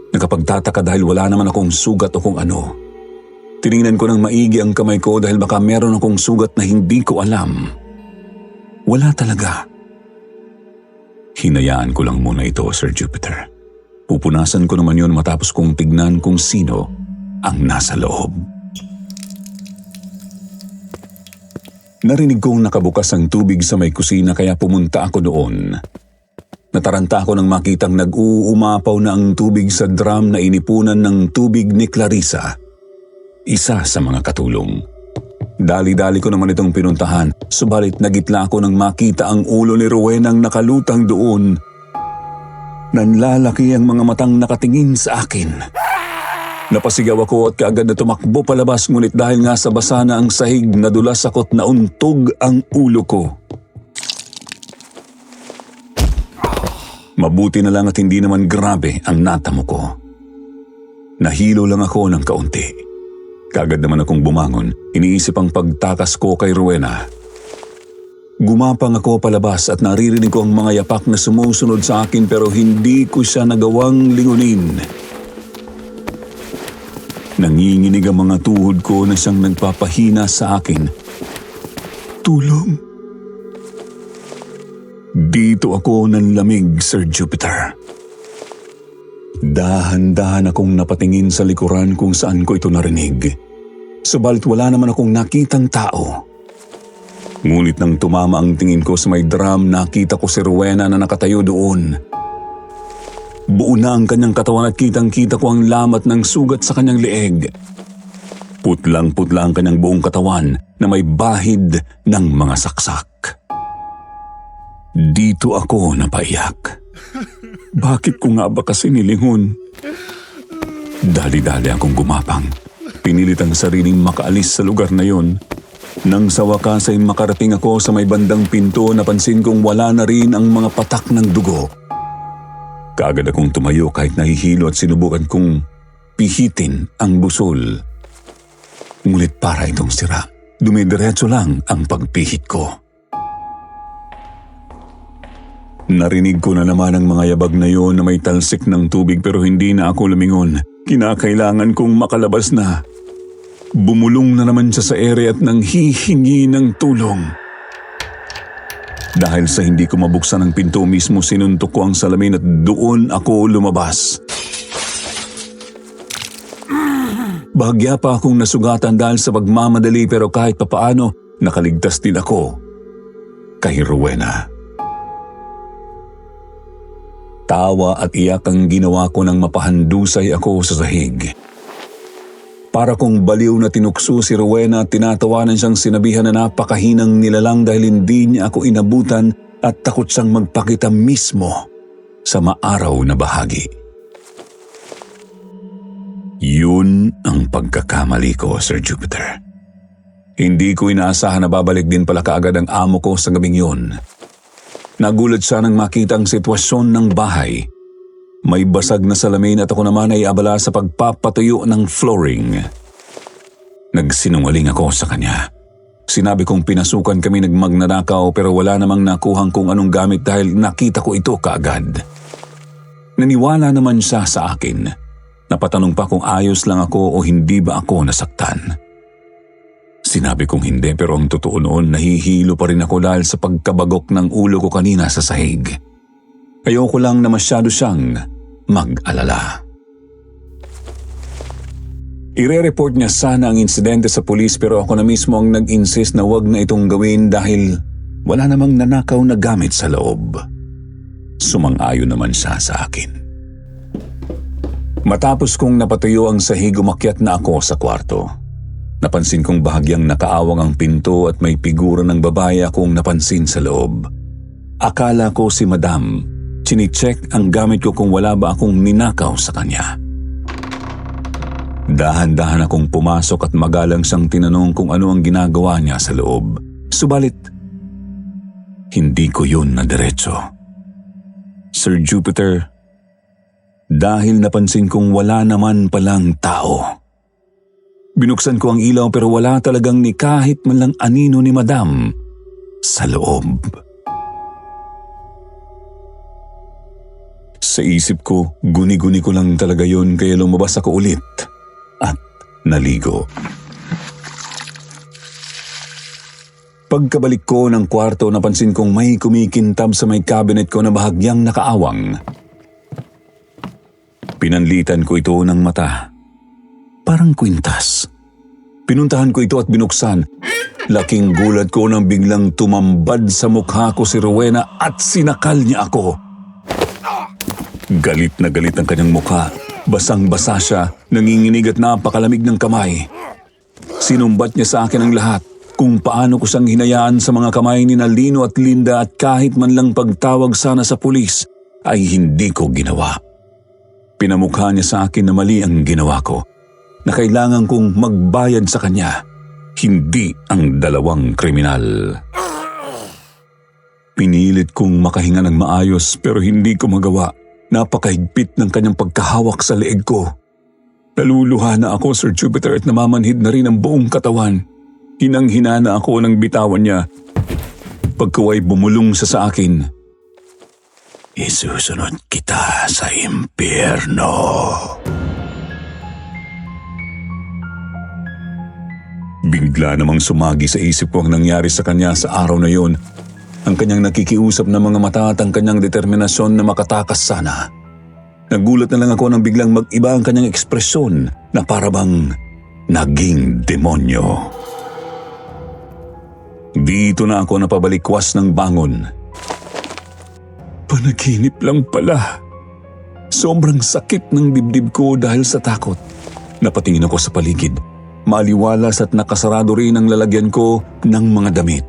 [SPEAKER 2] Nakapagtataka dahil wala naman akong sugat o kung ano. Tiningnan ko ng maigi ang kamay ko dahil baka meron akong sugat na hindi ko alam. Wala talaga. Hinayaan ko lang muna ito, Sir Jupiter. Pupunasan ko naman yun matapos kong tignan kung sino ang nasa loob. Narinig kong nakabukas ang tubig sa may kusina kaya pumunta ako doon. Nataranta ako nang makitang nag-uumapaw na ang tubig sa drum na inipunan ng tubig ni Clarissa, isa sa mga katulong. Dali-dali ko naman itong pinuntahan, subalit nagitla ako nang makita ang ulo ni Rowena ang nakalutang doon. Nanlalaki ang mga matang nakatingin sa akin. Napasigaw ako at kaagad na tumakbo palabas, ngunit dahil nga sa basa na ang sahig, nadulas ako't nauntog ang ulo ko. Mabuti na lang at hindi naman grabe ang natamo ko. Nahilo lang ako ng kaunti. Kaagad naman akong bumangon, iniisip ang pagtakas ko kay Rowena. Gumapang ako palabas at naririnig ko ang mga yapak na sumusunod sa akin pero hindi ko siya nagawang lingunin. Nanginginig ang mga tuhod ko na siyang nagpapahina sa akin. Tulong. Dito ako nanlamig, Sir Jupiter. Dahan-dahan akong napatingin sa likuran kung saan ko ito narinig. Subalit wala naman akong nakitang tao. Ngunit nang tumama ang tingin ko sa may drum, nakita ko si Rowena na nakatayo doon. Buo na ang kanyang katawan at kitang-kita ko ang lamat ng sugat sa kanyang leeg. Putlang-putla ang kanyang buong katawan na may bahid ng mga saksak. Dito ako napaiyak. Bakit ko nga ba kasi nilingon? Dali-dali akong gumapang. Pinilit ang sariling makaalis sa lugar na yon. Nang sa wakas ay makarating ako sa may bandang pinto, napansin kong wala na rin ang mga patak ng dugo. Kaagad akong tumayo kahit nahihilo at sinubukan kong pihitin ang busol. Ngunit para itong sira, dumidiretso lang ang pagpihit ko. Narinig ko na naman ang mga yabag na yon na may talsik ng tubig pero hindi na ako lumingon. Kinakailangan kong makalabas na. Bumulong na naman siya sa ere at nang hihingi ng tulong. Dahil sa hindi ko mabuksan ang pinto mismo, sinuntok ko ang salamin at doon ako lumabas. Bahagya pa akong nasugatan dahil sa pagmamadali pero kahit papaano nakaligtas din ako kay Rowena. Tawa at iyak ang ginawa ko nang mapahandusay ako sa sahig. Para kong baliw na tinukso si Rowena at tinatawanan siyang sinabihan na napakahinang nilalang dahil hindi niya ako inabutan at takot siyang magpakita mismo sa maaraw na bahagi. Yun ang pagkakamali ko, Sir Jupiter. Hindi ko inaasahan na babalik din pala kaagad ang amo ko sa gabing yun. Nagulat siya nang makita ang sitwasyon ng bahay. May basag na salamin at ako naman ay abala sa pagpapatuyo ng flooring. Nagsinungaling ako sa kanya. Sinabi kong pinasukan kami nagmagnanakaw pero wala namang nakuhang kung anong gamit dahil nakita ko ito kaagad. Naniwala naman siya sa akin. Napatanong pa kung ayos lang ako o hindi ba ako nasaktan. Sinabi kong hindi pero ang totoo noon nahihilo pa rin ako dahil sa pagkabagok ng ulo ko kanina sa sahig. Ayoko lang na masyado siyang mag-alala. Ire-report niya sana ang insidente sa pulis pero ako na mismo ang nag-insist na wag na itong gawin dahil wala namang nanakaw na gamit sa loob. Sumang-ayon naman siya sa akin. Matapos kong napatuyo ang sahig, umakyat na ako sa kwarto. Napansin kong bahagyang nakaawang ang pinto at may figura ng babae akong napansin sa loob. Akala ko si Madam. Chine-check ang gamit ko kung wala ba akong ninakaw sa kanya. Dahan-dahan akong pumasok at magalang siyang tinanong kung ano ang ginagawa niya sa loob. Subalit, hindi ko yun nadiretso. Sir Jupiter, dahil napansin kong wala naman palang tao. Binuksan ko ang ilaw pero wala talagang ni kahit man lang anino ni Madam sa loob. Sa isip ko, guni-guni ko lang talaga yun kaya lumabas ako ulit at naligo. Pagkabalik ko ng kwarto, napansin kong may kumikintab sa may cabinet ko na bahagyang nakaawang. Pinanlitan ko ito ng mata. Parang kwintas. Pinuntahan ko ito at binuksan. Laking gulat ko nang biglang tumambad sa mukha ko si Rowena at sinakal niya ako. Galit na galit ang kanyang mukha. Basang-basa siya, nanginginig at napakalamig ng kamay. Sinumbat niya sa akin ang lahat. Kung paano ko siyang hinayaan sa mga kamay ni Lino at Linda at kahit man lang pagtawag sana sa pulis ay hindi ko ginawa. Pinamukha niya sa akin na mali ang ginawa ko. Na kailangan kong magbayad sa kanya, hindi ang dalawang kriminal. Pinilit kong makahinga ng maayos pero hindi ko magawa. Napakahigpit ng kanyang pagkahawak sa leeg ko. Naluluha na ako, Sir Jupiter, at namamanhid na rin ang buong katawan. Hinang-hina na ako nang bitawan niya. Pagkaway bumulong siya sa akin. Isusunod kita sa impyerno. Bigla namang sumagi sa isip ko ang nangyari sa kanya sa araw na yun. Ang kanyang nakikiusap na mga mata at ang kanyang determinasyon na makatakas sana. Nagulat na lang ako nang biglang mag-iba ang kanyang ekspresyon na parabang naging demonyo. Dito na ako napabalikwas ng bangon. Panaginip lang pala. Sobrang sakit ng dibdib ko dahil sa takot. Napatingin ako sa paligid. Maliwalas at nakasarado rin ang lalagyan ko ng mga damit.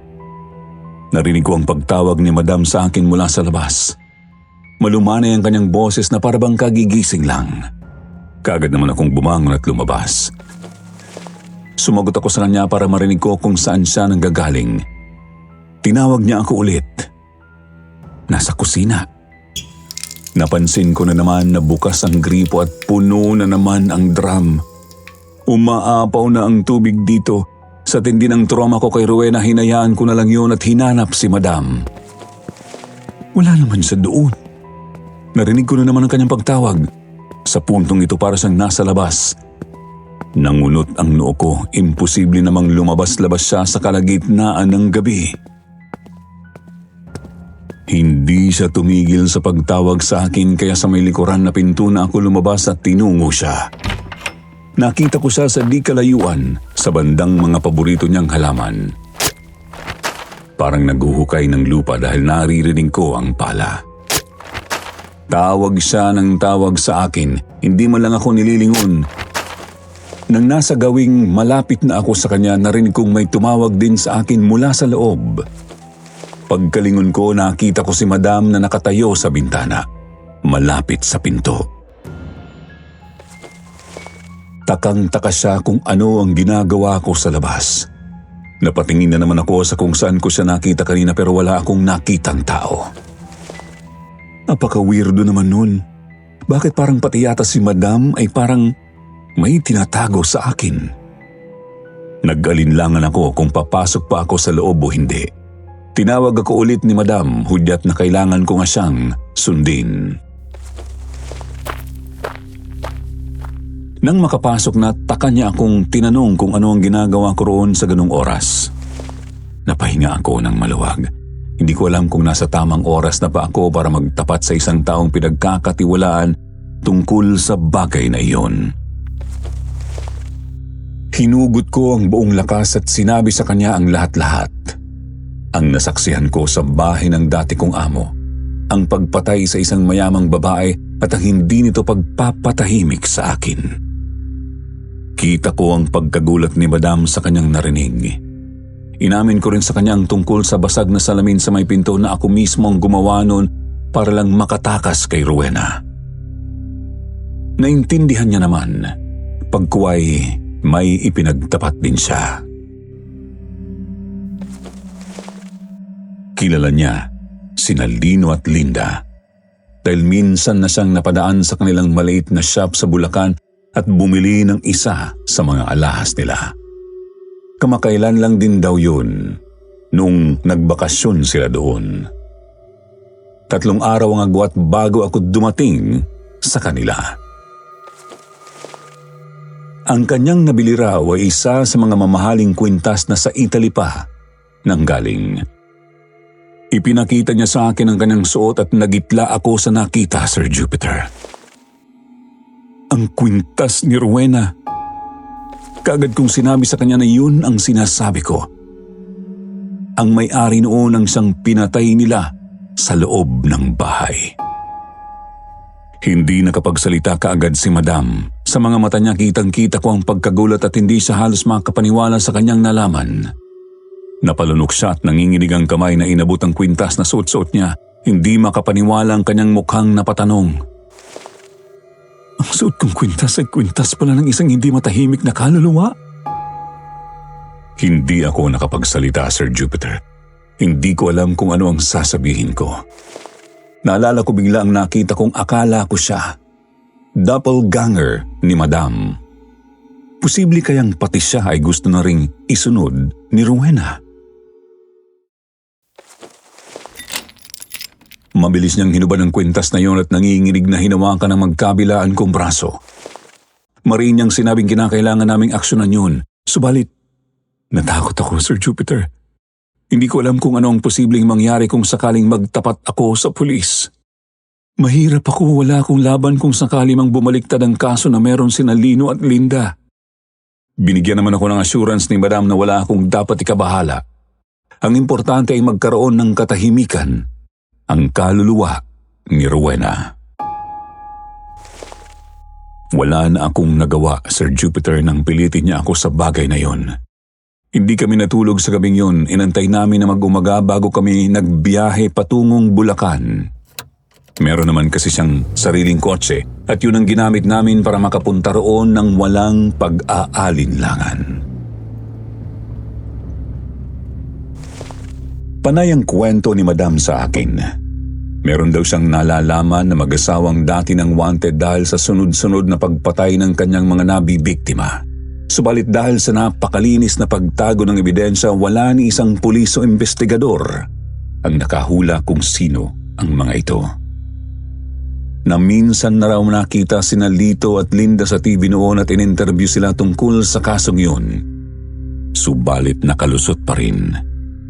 [SPEAKER 2] Narinig ko ang pagtawag ni Madam sa akin mula sa labas. Malumanay ang kanyang boses na parabang kagigising lang. Kaagad naman akong bumangon at lumabas. Sumagot ako sa kanya para marinig ko kung saan siya nanggagaling. Tinawag niya ako ulit. Nasa kusina. Napansin ko na naman na bukas ang gripo at puno na naman ang drum. Umaapaw na ang tubig dito. Sa tindi ng trauma ko kay Rowena, hinayaan ko na lang yun at hinanap si Madam. Wala naman siya doon. Narinig ko na naman ang kanyang pagtawag. Sa puntong ito para siyang nasa labas. Nangunot ang noo ko, imposible namang lumabas-labas siya sa kalagitnaan ng gabi. Hindi siya tumigil sa pagtawag sa akin kaya sa may likuran na pinto na ako lumabas at tinungo siya. Nakita ko siya sa di kalayuan sa bandang mga paborito niyang halaman. Parang naghuhukay ng lupa dahil naririnig ko ang pala. Tawag siya ng tawag sa akin, hindi man lang ako nililingon. Nang nasa gawing malapit na ako sa kanya, narinig kong may tumawag din sa akin mula sa loob. Pagkalingon ko, nakita ko si Madam na nakatayo sa bintana, malapit sa pinto. Takang-taka siya kung ano ang ginagawa ko sa labas. Napatingin na naman ako sa kung saan ko siya nakita kanina pero wala akong nakitang tao. Napaka-weirdo naman nun. Bakit parang pati yata si Madam ay parang may tinatago sa akin? Nag-alinlangan ako kung papasok pa ako sa loob o hindi. Tinawag ako ulit ni Madam, hudyat na kailangan ko nga siyang sundin. Nang makapasok na, taka niya akong tinanong kung ano ang ginagawa ko roon sa ganung oras. Napahinga ako ng maluwag. Hindi ko alam kung nasa tamang oras na pa ako para magtapat sa isang taong pinagkakatiwalaan tungkol sa bagay na iyon. Hinugot ko ang buong lakas at sinabi sa kanya ang lahat-lahat. Ang nasaksihan ko sa bahay ng dati kong amo, ang pagpatay sa isang mayamang babae at ang hindi nito pagpapatahimik sa akin. Kita ko ang pagkagulat ni Madam sa kanyang narinig. Inamin ko rin sa kanya ang tungkol sa basag na salamin sa may pinto na ako mismo ang gumawa noon para lang makatakas kay Rowena. Naintindihan niya naman, pagkuway may ipinagtapat din siya. Kilala niya sina Lino at Linda dahil minsan na siyang napadaan sa kanilang maliit na shop sa Bulacan at bumili ng isa sa mga alahas nila. Kamakailan lang din daw yun nung nagbakasyon sila doon. 3 araw ang agwat bago ako dumating sa kanila. Ang kanyang nabili raw ay isa sa mga mamahaling kwintas na sa Italy pa nanggaling. Ipinakita niya sa akin ang kanyang suot at nagitla ako sa nakita, Sir Jupiter. Ang kwintas ni Rowena. Kaagad kong sinabi sa kanya na yun ang sinasabi ko. Ang may-ari noon ang siyang pinatay nila sa loob ng bahay. Hindi nakapagsalita kaagad si Madam. Sa mga mata niya kitang-kita ko ang pagkagulat at hindi siya halos makapaniwala sa kanyang nalaman. Napalunok siya at nanginginig ang kamay na inabot ang kwintas na suot-suot niya. Hindi makapaniwala ang kanyang mukhang napatanong. Ang suot kong kwintas ay kwintas pala ng isang hindi matahimik na kaluluwa. Hindi ako nakapagsalita, Sir Jupiter. Hindi ko alam kung ano ang sasabihin ko. Naalala ko bigla ang nakita kong akala ko siya. Doppelganger ni Madam. Posible kayang pati siya ay gusto na ring isunod ni Rowena. Mabilis niyang hinuban ang kwintas na yon at nanginginig na hinawakan ang magkabilaan kong braso. Mariin niyang sinabing kinakailangan naming aksyonan yun. Subalit, natakot ako, Sir Jupiter. Hindi ko alam kung ano ang posibleng mangyari kung sakaling magtapat ako sa pulis. Mahirap ako, wala akong laban kung sakali mang bumaliktad ang kaso na meron sina Lino at Linda. Binigyan naman ako ng assurance ni Madam na wala akong dapat ikabahala. Ang importante ay magkaroon ng katahimikan, ang kaluluwa ni Rowena. Wala na akong nagawa, Sir Jupiter, nang pilitin niya ako sa bagay na yon. Hindi kami natulog sa gabing yon, inantay namin na mag-umaga bago kami nagbiyahe patungong Bulacan. Meron naman kasi siyang sariling kotse at yun ang ginamit namin para makapunta roon ng walang pag-aalinlangan. Panay ang kwento ni Madam sa akin. Meron daw siyang nalalaman na mag-asawang dati ng wanted dahil sa sunod-sunod na pagpatay ng kanyang mga nabibiktima. Subalit dahil sa napakalinis na pagtago ng ebidensya, wala ni isang pulis o investigador ang nakahula kung sino ang mga ito. Na minsan na raw nakita sina Lito at Linda sa TV noon at in-interview sila tungkol sa kasong yun. Subalit nakalusot pa rin.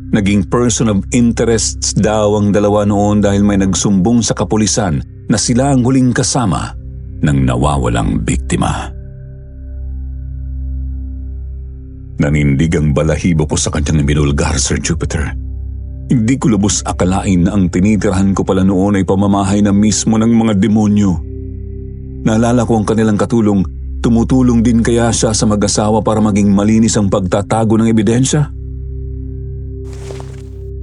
[SPEAKER 2] Naging person of interests daw ang dalawa noon dahil may nagsumbong sa kapulisan na sila ang huling kasama ng nawawalang biktima. Nanindig ang balahibo ko sa kanyang binulgar, Sir Jupiter. Hindi ko lubos akalain na ang tinitirahan ko pala noon ay pamamahay na mismo ng mga demonyo. Naalala ko ang kanilang katulong, tumutulong din kaya siya sa mag-asawa para maging malinis ang pagtatago ng ebidensya?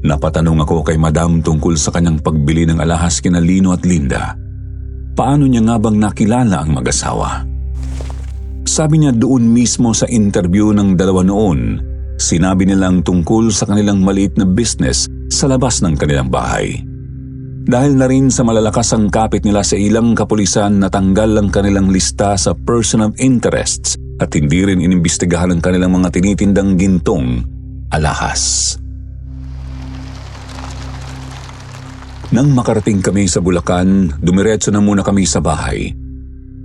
[SPEAKER 2] Napatanong ako kay Madam tungkol sa kanyang pagbili ng alahas kina Lino at Linda. Paano niya nga bang nakilala ang mag-asawa? Sabi niya doon mismo sa interview ng dalawa noon, sinabi nilang tungkol sa kanilang maliit na business sa labas ng kanilang bahay. Dahil na rin sa malalakas ang kapit nila sa ilang kapulisan, natanggal ang kanilang lista sa person of interests at hindi rin inimbestigahan ang kanilang mga tinitindang gintong alahas. Nang makarating kami sa Bulacan, dumiretso na muna kami sa bahay.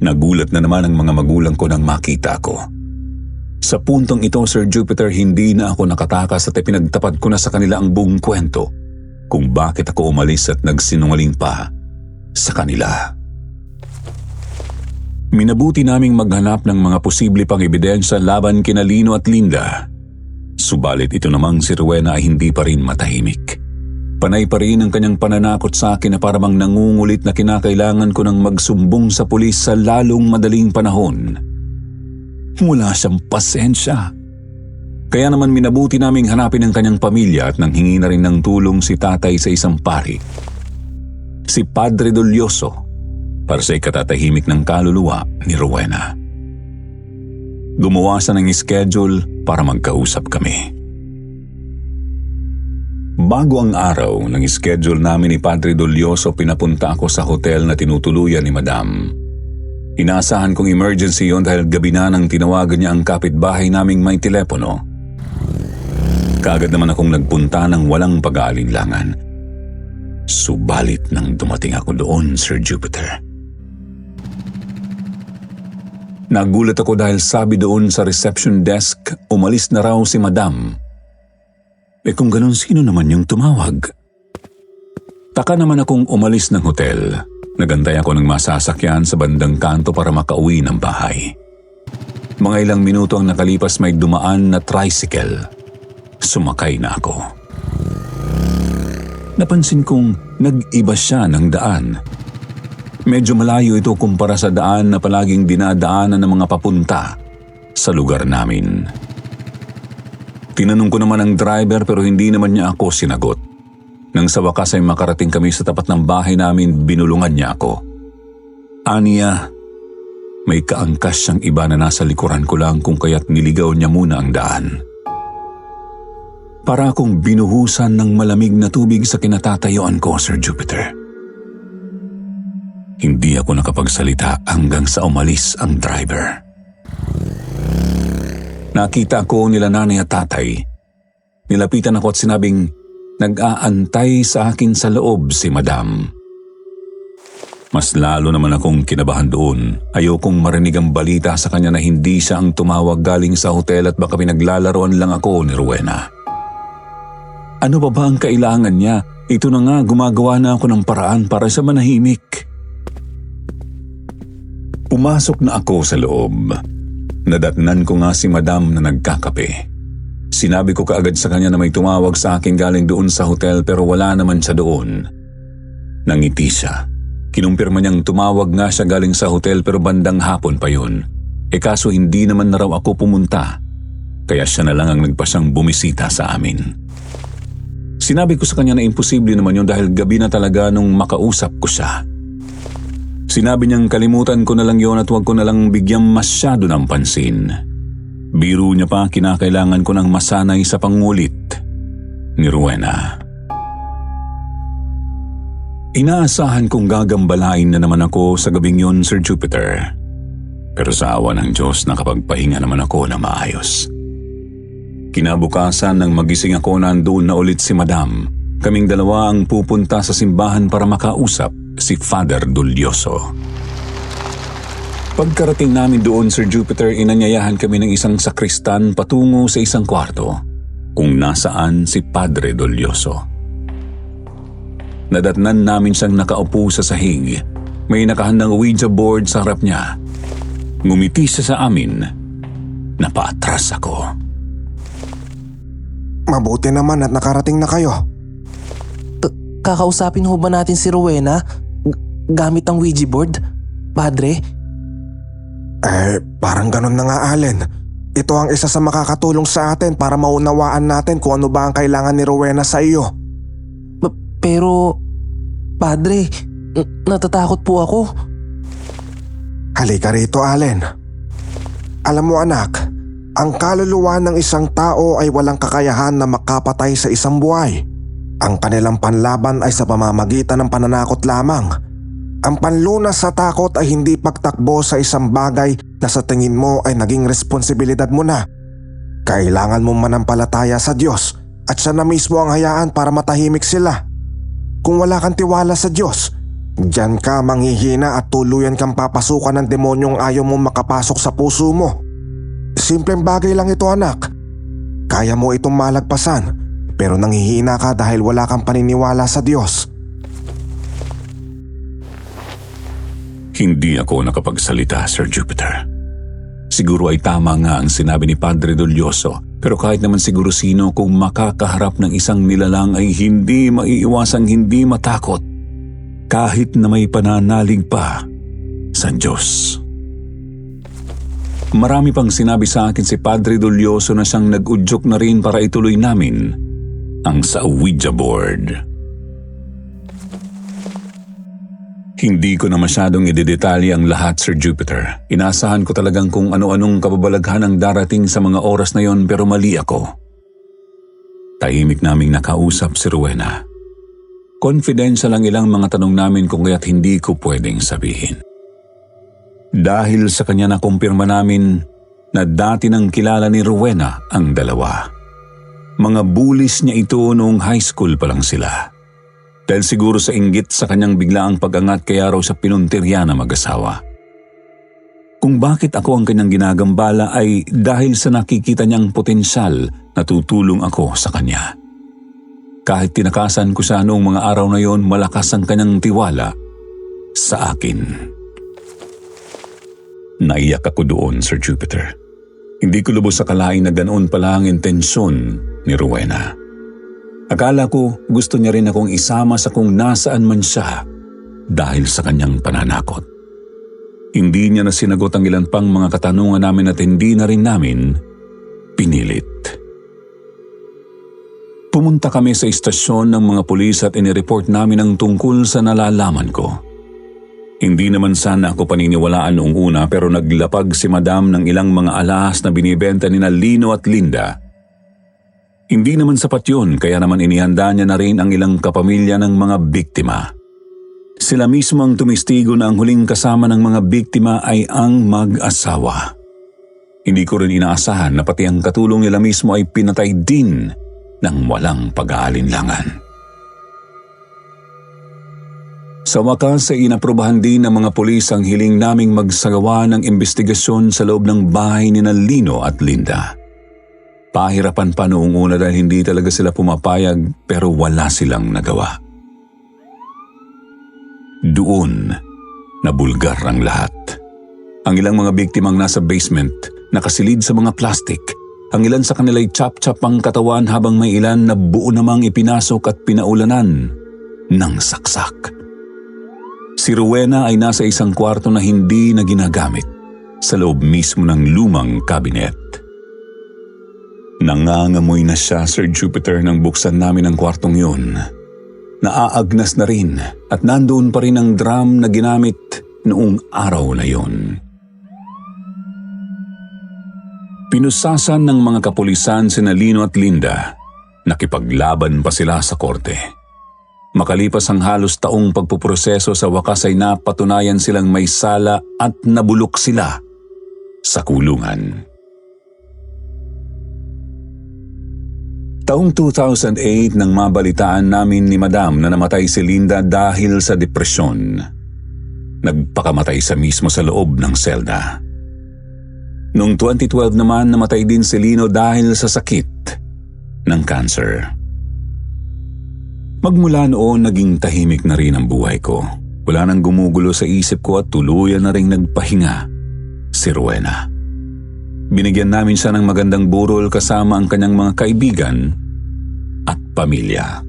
[SPEAKER 2] Nagulat na naman ang mga magulang ko nang makita ko. Sa puntong ito, Sir Jupiter, hindi na ako nakatakas at ipinagtapat ko na sa kanila ang buong kwento kung bakit ako umalis at nagsinungaling pa sa kanila. Minabuti naming maghanap ng mga posible pang ebidensya laban kina Lino at Linda. Subalit ito namang si Rowena ay hindi pa rin matahimik. Panay pa rin ang kanyang pananakot sa akin na parang nangungulit na kinakailangan ko ng magsumbong sa pulis sa lalong madaling panahon. Wala siyang pasensya. Kaya naman minabuti naming hanapin ang kanyang pamilya at nanghingi na rin ng tulong si tatay sa isang pari, si Padre Dolioso, para sa ikatatahimik ng kaluluwa ni Rowena. Gumawa siya ng schedule para magkausap kami. Bago ang araw ng schedule namin ni Padre Dolioso, pinapunta ako sa hotel na tinutuluyan ni Madam. Inaasahan kong emergency yon dahil gabi na nang tinawagan niya ang kapitbahay naming may telepono. Kaagad naman akong nagpunta ng walang pag-aalinlangan. Subalit nang dumating ako doon, Sir Jupiter, nagulat ako dahil sabi doon sa reception desk, umalis na raw si Madam. Kung ganun, sino naman yung tumawag? Taka naman akong umalis ng hotel. Nagantay ako ng masasakyan sa bandang kanto para makauwi ng bahay. Mga ilang minuto ang nakalipas, may dumaan na tricycle. Sumakay na ako. Napansin kong nag-iba siya ng daan. Medyo malayo ito kumpara sa daan na palaging dinadaanan ng mga papunta sa lugar namin. Tinanong ko naman ang driver pero hindi naman niya ako sinagot. Nang sa wakas ay makarating kami sa tapat ng bahay namin, binulungan niya ako. Aniya, may kaangkas siyang iba na nasa likuran ko lang kung kaya't niligaw niya muna ang daan. Para akong binuhusan ng malamig na tubig sa kinatatayuan ko, Sir Jupiter. Hindi ako nakapagsalita hanggang sa umalis ang driver. Nakita ko nila nanay at tatay. Nilapitan ako at sinabing, nag-aantay sa akin sa loob si Madam. Mas lalo naman akong kinabahan doon. Ayokong marinig ang balita sa kanya na hindi siya ang tumawag galing sa hotel at baka pinaglalaroan lang ako ni Rowena. Ano ba ang kailangan niya? Ito na nga, gumagawa na ako ng paraan para siya manahimik. Pumasok na ako sa loob. Nadatnan ko nga si Madam na nagkakape. Sinabi ko kaagad sa kanya na may tumawag sa akin galing doon sa hotel pero wala naman siya doon. Nangiti siya. Kinumpirma niyang tumawag nga siya galing sa hotel pero bandang hapon pa yun. Kaso hindi naman na raw ako pumunta. Kaya siya na lang ang nagpasyang bumisita sa amin. Sinabi ko sa kanya na imposible naman yun dahil gabi na talaga nung makausap ko siya. Sinabi niyang kalimutan ko na lang yon at huwag ko na lang bigyan masyado ng pansin. Biro niya pa kinakailangan ko ng masanay sa pangulit ni Rowena. Inaasahan kong gagambalain na naman ako sa gabing yun, Sir Jupiter. Pero sa awa ng Diyos nakapagpahinga naman ako na maayos. Kinabukasan nang magising ako nandoon na ulit si Madam. Kaming dalawa ang pupunta sa simbahan para makausap si Father Dulyoso. Pagkarating namin doon, Sir Jupiter, inanyayahan kami ng isang sakristan patungo sa isang kwarto kung nasaan si Padre Dulyoso. Nadatnan namin siyang nakaupo sa sahig. May nakahandang Ouija board sa harap niya. Ngumiti siya sa amin. Napaatras ako.
[SPEAKER 3] Mabuti naman at nakarating na kayo.
[SPEAKER 4] Kakausapin ho ba natin si Rowena gamit ang Ouija board, Padre?
[SPEAKER 3] Parang ganun na nga, Allen. Ito ang isa sa makakatulong sa atin para maunawaan natin kung ano ba ang kailangan ni Rowena sa iyo.
[SPEAKER 4] Pero, Padre, natatakot po ako.
[SPEAKER 3] Halika rito, Allen. Alam mo, anak, ang kaluluwa ng isang tao ay walang kakayahan na makapatay sa isang buhay. Ang kanilang panlaban ay sa pamamagitan ng pananakot lamang. Ang panlunas sa takot ay hindi pagtakbo sa isang bagay na sa tingin mo ay naging responsibilidad mo na. Kailangan mong manampalataya sa Diyos at siya na mismo ang hayaan para matahimik sila. Kung wala kang tiwala sa Diyos, diyan ka manghihina at tuluyan kang papasukan ng demonyong ayaw mong makapasok sa puso mo. Simpleng bagay lang ito, anak. Kaya mo itong malagpasan, pero nanghihina ka dahil wala kang paniniwala sa Diyos.
[SPEAKER 2] Hindi ako nakapagsalita, Sir Jupiter. Siguro ay tama nga ang sinabi ni Padre Dulyoso, pero kahit naman siguro sino kung makakaharap ng isang nilalang ay hindi maiiwasang hindi matakot kahit na may pananalig pa sa Diyos. Marami pang sinabi sa akin si Padre Dulyoso na siyang nag-udyok na rin para ituloy namin ang sa Ouija board. Hindi ko na masyadong idedetalye ang lahat, Sir Jupiter. Inaasahan ko talagang kung ano-anong kababalaghan ang darating sa mga oras na yon, pero mali ako. Tahimik naming nakausap si Rowena. Confidential ang ilang mga tanong namin kung kaya't hindi ko pwedeng sabihin. Dahil sa kanya nakumpirma namin na dati nang kilala ni Rowena ang dalawa. Mga bullies niya ito noong high school pa lang sila. Dahil siguro sa inggit sa kanyang biglaang pag-angat kaya raw sa pinuntirya na mag-asawa. Kung bakit ako ang kanyang ginagambala ay dahil sa nakikita niyang potensyal na tutulong ako sa kanya. Kahit tinakasan ko siya noong mga araw na yon, malakas ang kanyang tiwala sa akin. Naiyak ako doon, Sir Jupiter. Hindi ko lubos akalain na ganoon pala ang intensyon ni Rowena. Akala ko gusto niya rin akong isama sa kung nasaan man siya dahil sa kanyang pananakot. Hindi niya na sinagot ang ilan pang mga katanungan namin at hindi na rin namin pinilit. Pumunta kami sa istasyon ng mga pulis at inireport namin ang tungkol sa nalalaman ko. Hindi naman sana ako paniniwalaan noong una pero naglapag si Madam ng ilang mga alahas na binibenta ni Lino at Linda. Hindi naman sapat yun kaya naman inihanda niya na rin ang ilang kapamilya ng mga biktima. Sila mismo ang tumistigo na ang huling kasama ng mga biktima ay ang mag-asawa. Hindi ko rin inaasahan na pati ang katulong nila mismo ay pinatay din ng walang pag-aalinlangan. Sa wakas ay inaprubahan din ng mga pulis ang hiling naming magsagawa ng investigasyon sa loob ng bahay ni Lino at Linda. Pahirapan pa noong una dahil hindi talaga sila pumapayag pero wala silang nagawa. Doon, nabulgar ang lahat. Ang ilang mga biktimang nasa basement, nakasilid sa mga plastik. Ang ilan sa kanila'y chop-chop ang katawan habang may ilan na buo namang ipinasok at pinaulanan ng saksak. Si Rowena ay nasa isang kwarto na hindi na ginagamit sa loob mismo ng lumang kabinet. Nangangamoy na siya, Sir Jupiter, nang buksan namin ang kwartong yun. Naaagnas na rin at nandoon pa rin ang drum na ginamit noong araw na yon. Pinusasan ng mga kapulisan sina Lino at Linda. Nakipaglaban pa sila sa korte. Makalipas ang halos taong pagpuproseso, sa wakas ay napatunayan silang may sala at nabulok sila sa kulungan. Taong 2008 nang mabalitaan namin ni Madam na namatay si Linda dahil sa depresyon. Nagpakamatay sa mismo sa loob ng selda. Noong 2012 naman namatay din si Lino dahil sa sakit ng cancer. Magmula noon naging tahimik na rin ang buhay ko. Wala nang gumugulo sa isip ko at tuluyan na ring nagpahinga si Rowena. Binigyan namin siya ng magandang burol kasama ang kanyang mga kaibigan at pamilya.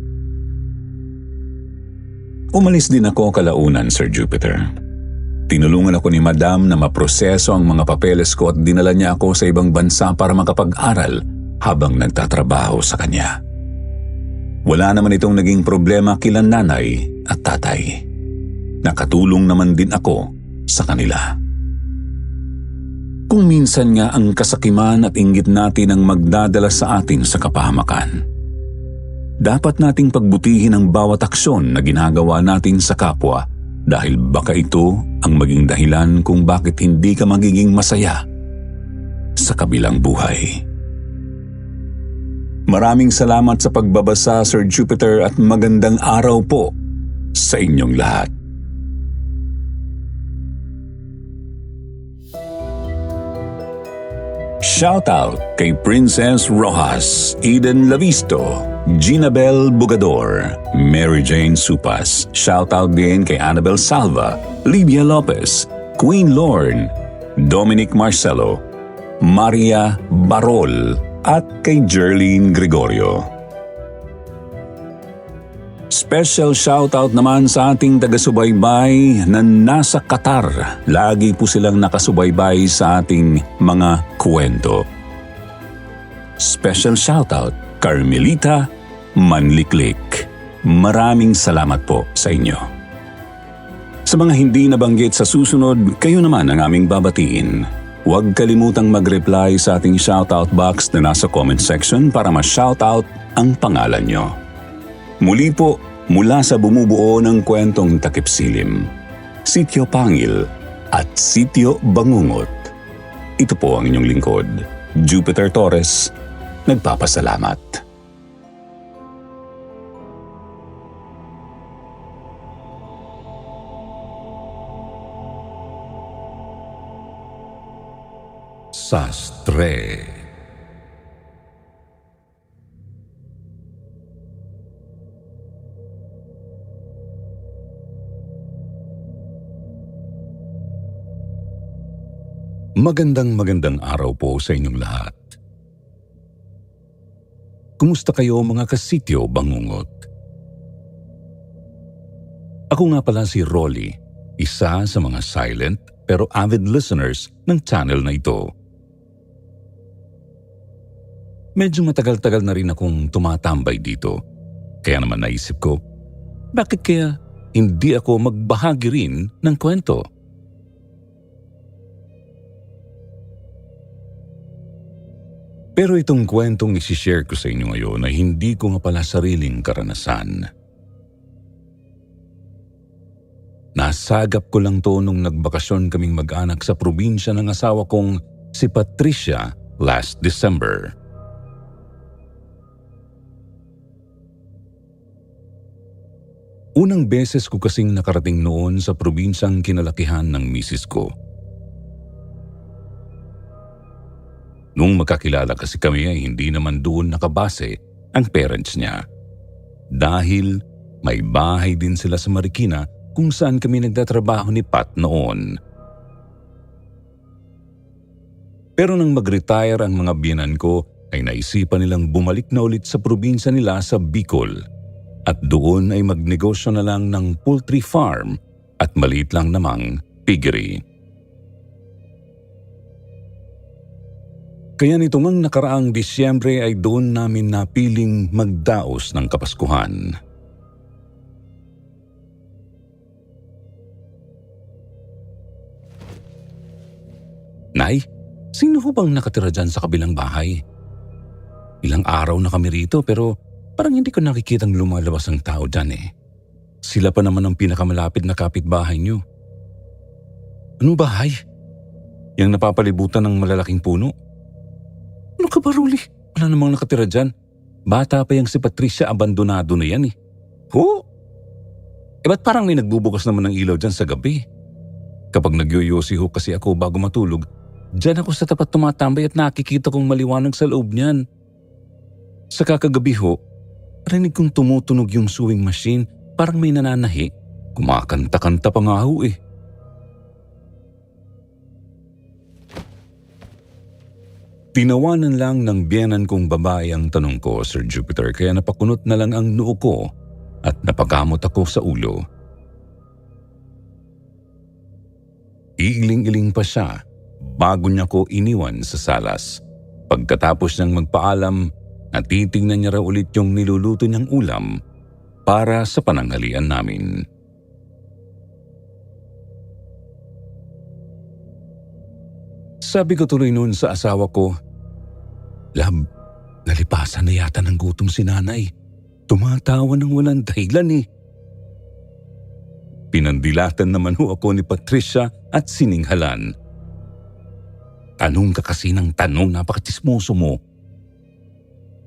[SPEAKER 2] Umalis din ako kalaunan, Sir Jupiter. Tinulungan ako ni Madam na maproseso ang mga papeles ko at dinala niya ako sa ibang bansa para makapag-aral habang nagtatrabaho sa kanya. Wala naman itong naging problema kila nanay at tatay. Nakatulong naman din ako sa kanila. Kung minsan nga ang kasakiman at inggit natin ang magdadala sa atin sa kapahamakan, dapat nating pagbutihin ang bawat aksyon na ginagawa natin sa kapwa dahil baka ito ang maging dahilan kung bakit hindi ka magiging masaya sa kabilang buhay. Maraming salamat sa pagbabasa, Sir Jupiter, at magandang araw po sa inyong lahat. Shoutout kay Princess Rojas, Eden Lavisto, Ginabel Bugador, Mary Jane Supas. Shoutout din kay Annabel Salva, Lydia Lopez, Queen Lorne, Dominic Marcelo, Maria Barol, at kay Jerlene Gregorio. Special shoutout naman sa ating taga-subaybay na nasa Qatar. Lagi po silang nakasubaybay sa ating mga kwento. Special shoutout, Carmelita Manliklik. Maraming salamat po sa inyo. Sa mga hindi nabanggit sa susunod, kayo naman ang aming babatiin. Huwag kalimutang mag-reply sa ating shoutout box na nasa comment section para ma-shoutout ang pangalan nyo. Muli po, mula sa bumubuo ng kwentong Takip Silim, Sitio Pangil at Sitio Bangungot. Ito po ang inyong lingkod, Jupiter Torres, nagpapasalamat. Sastre. Magandang araw po sa inyong lahat. Kumusta kayo mga kasityo bangungot? Ako nga pala si Rolly, isa sa mga silent pero avid listeners ng channel na ito. Medyo matagal-tagal na rin akong tumatambay dito, kaya naman naisip ko, bakit kaya hindi ako magbahagi rin ng kwento? Pero itong kwentong isishare ko sa inyo ngayon ay hindi ko nga pala sariling karanasan. Nasagap ko lang to nung nagbakasyon kaming mag-anak sa probinsya ng asawa kong si Patricia last December. Unang beses ko kasing nakarating noon sa probinsyang kinalakihan ng misis ko. Nung magkakilala kasi kami ay hindi naman doon nakabase ang parents niya. Dahil may bahay din sila sa Marikina kung saan kami nagtatrabaho ni Pat noon. Pero nang mag-retire ang mga biyenan ko ay naisipan nilang bumalik na ulit sa probinsya nila sa Bicol. At doon ay magnegosyo na lang ng poultry farm at maliit lang namang piggery. Kaya nitong ang nakaraang Disyembre ay doon namin napiling magdaos ng Kapaskuhan. Nay, sino ho bang nakatira dyan sa kabilang bahay? Ilang araw na kami rito pero parang hindi ko nakikitang lumalabas ang tao dyan eh. Sila pa naman ang pinakamalapit na kapitbahay niyo. Anong bahay? Yang napapalibutan ng malalaking puno? Ano ka ba, Rolly? Wala namang nakatira dyan. Bata pa yung si Patricia, abandonado na yan eh. Ho? Eh ba't parang may nagbubukas naman ng ilaw dyan sa gabi? Kapag nagyoyosi ho kasi ako bago matulog, dyan ako sa tapat tumatambay at nakikita kong maliwanag sa loob niyan. Sa kakagabi ho, rinig kong tumutunog yung sewing machine, parang may nananahi. Kumakanta-kanta pa nga ho eh. Tinawanan lang ng biyenan kong babae ang tanong ko, Sir Jupiter, kaya napakunot na lang ang noo ko at napakamot ako sa ulo. Iiling-iling pa siya bago niya ko iniwan sa salas. Pagkatapos niyang magpaalam, natitingnan niya raw ulit yung niluluto niyang ulam para sa pananghalian namin. Sabi ko tuloy noon sa asawa ko, Lab, nalipasan na yata ng gutom si nanay. Tumatawa ng walang dahilan eh. Pinandilatan naman ho ako ni Patricia at sininghalan. Tanong ka kasi ng tanong, napakatismoso mo.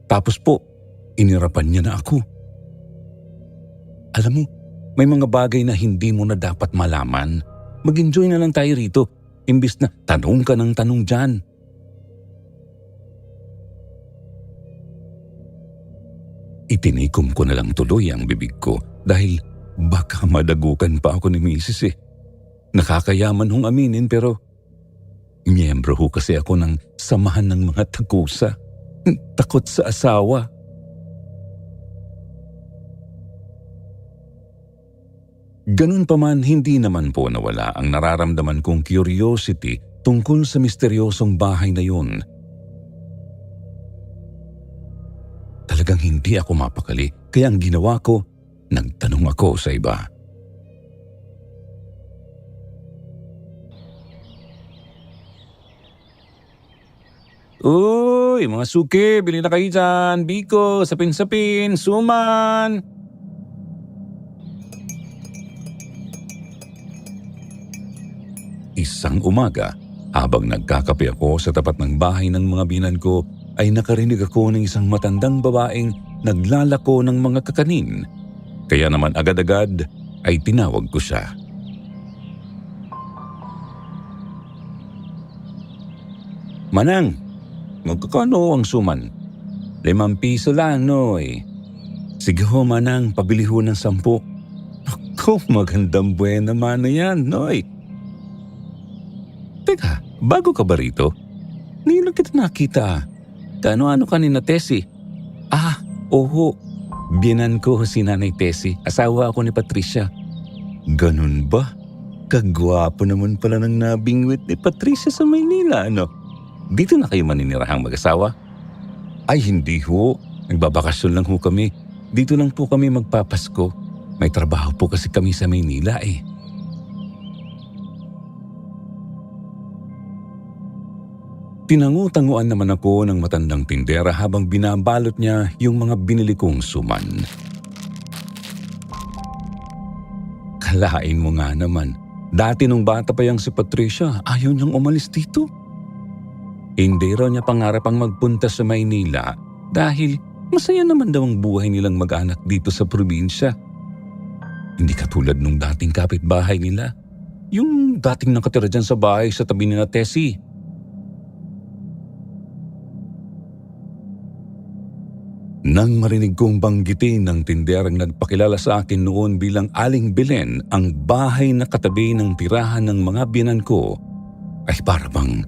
[SPEAKER 2] Tapos po, inirapan niya na ako. Alam mo, may mga bagay na hindi mo na dapat malaman. Mag-enjoy na lang tayo rito. Imbis na tanong ka ng tanong dyan. Itinikom ko na lang tuloy ang bibig ko dahil baka madagukan pa ako ni Mrs. eh. Nakakayaman hong aminin pero miyembro ho kasi ako ng samahan ng mga takusa. Takot sa asawa. Ganun pa man, hindi naman po nawala ang nararamdaman kong curiosity tungkol sa misteryosong bahay na yun. Talagang hindi ako mapakali, kaya ang ginawa ko, nagtanong ako sa iba. Uy, mga suki, bili na kayo dyan. Biko, sapin-sapin, suman. Isang umaga, habang nagkakape ako sa tapat ng bahay ng mga binan ko, ay nakarinig ako ng isang matandang babaeng naglalako ng mga kakanin. Kaya naman agad-agad ay tinawag ko siya. Manang, magkakano ang suman? 5 piso lang, noy. Sige ho, Manang, pabili ho ng 10. Ako, magandang buwan naman na yan, noy. Teka, bago ka ba rito? Ngayon lang kita nakita. Ano kanina, Tessie? Oo. Biyanan ko si Nanay Tessie. Asawa ako ni Patricia. Ganun ba? Kagwapo naman pala ng nabingwit ni Patricia sa Maynila, ano? Dito na kayo maninirahang mag-asawa? Ay, hindi ho. Nagbabakasyon lang ho kami. Dito lang po kami magpapasko. May trabaho po kasi kami sa Maynila eh. Tinangu-tanguan naman ako ng matandang tindera habang binabalot niya yung mga binili kong suman. Kalain mo nga naman, dati nung bata pa yang si Patricia, ayaw niyang umalis dito. Hindi raw niya pangarap ang magpunta sa Maynila dahil masaya naman daw ang buhay nilang mag-anak dito sa probinsya. Hindi katulad nung dating kapitbahay nila, yung dating nakatira dyan sa bahay sa tabi ni Tessie. Nang marinig kong banggitin ng tinderang nagpakilala sa akin noon bilang Aling Belen ang bahay na katabi ng tirahan ng mga biyanan ko, ay parang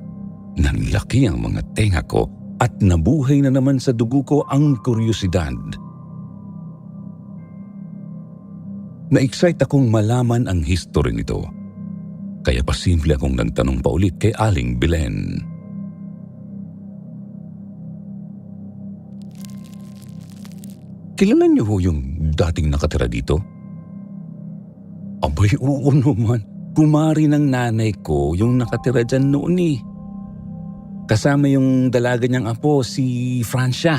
[SPEAKER 2] nanlaki ang mga tenga ko at nabuhay na naman sa dugo ko ang kuryosidad. Na-excite akong malaman ang history nito, kaya pasimple akong nagtanong pa ulit kay Aling Belen. Kilala niyo ho yung dating nakatira dito? Abay, oo naman. Kumari ng nanay ko yung nakatira dyan noon eh. Kasama yung dalaga niyang apo, si Francia.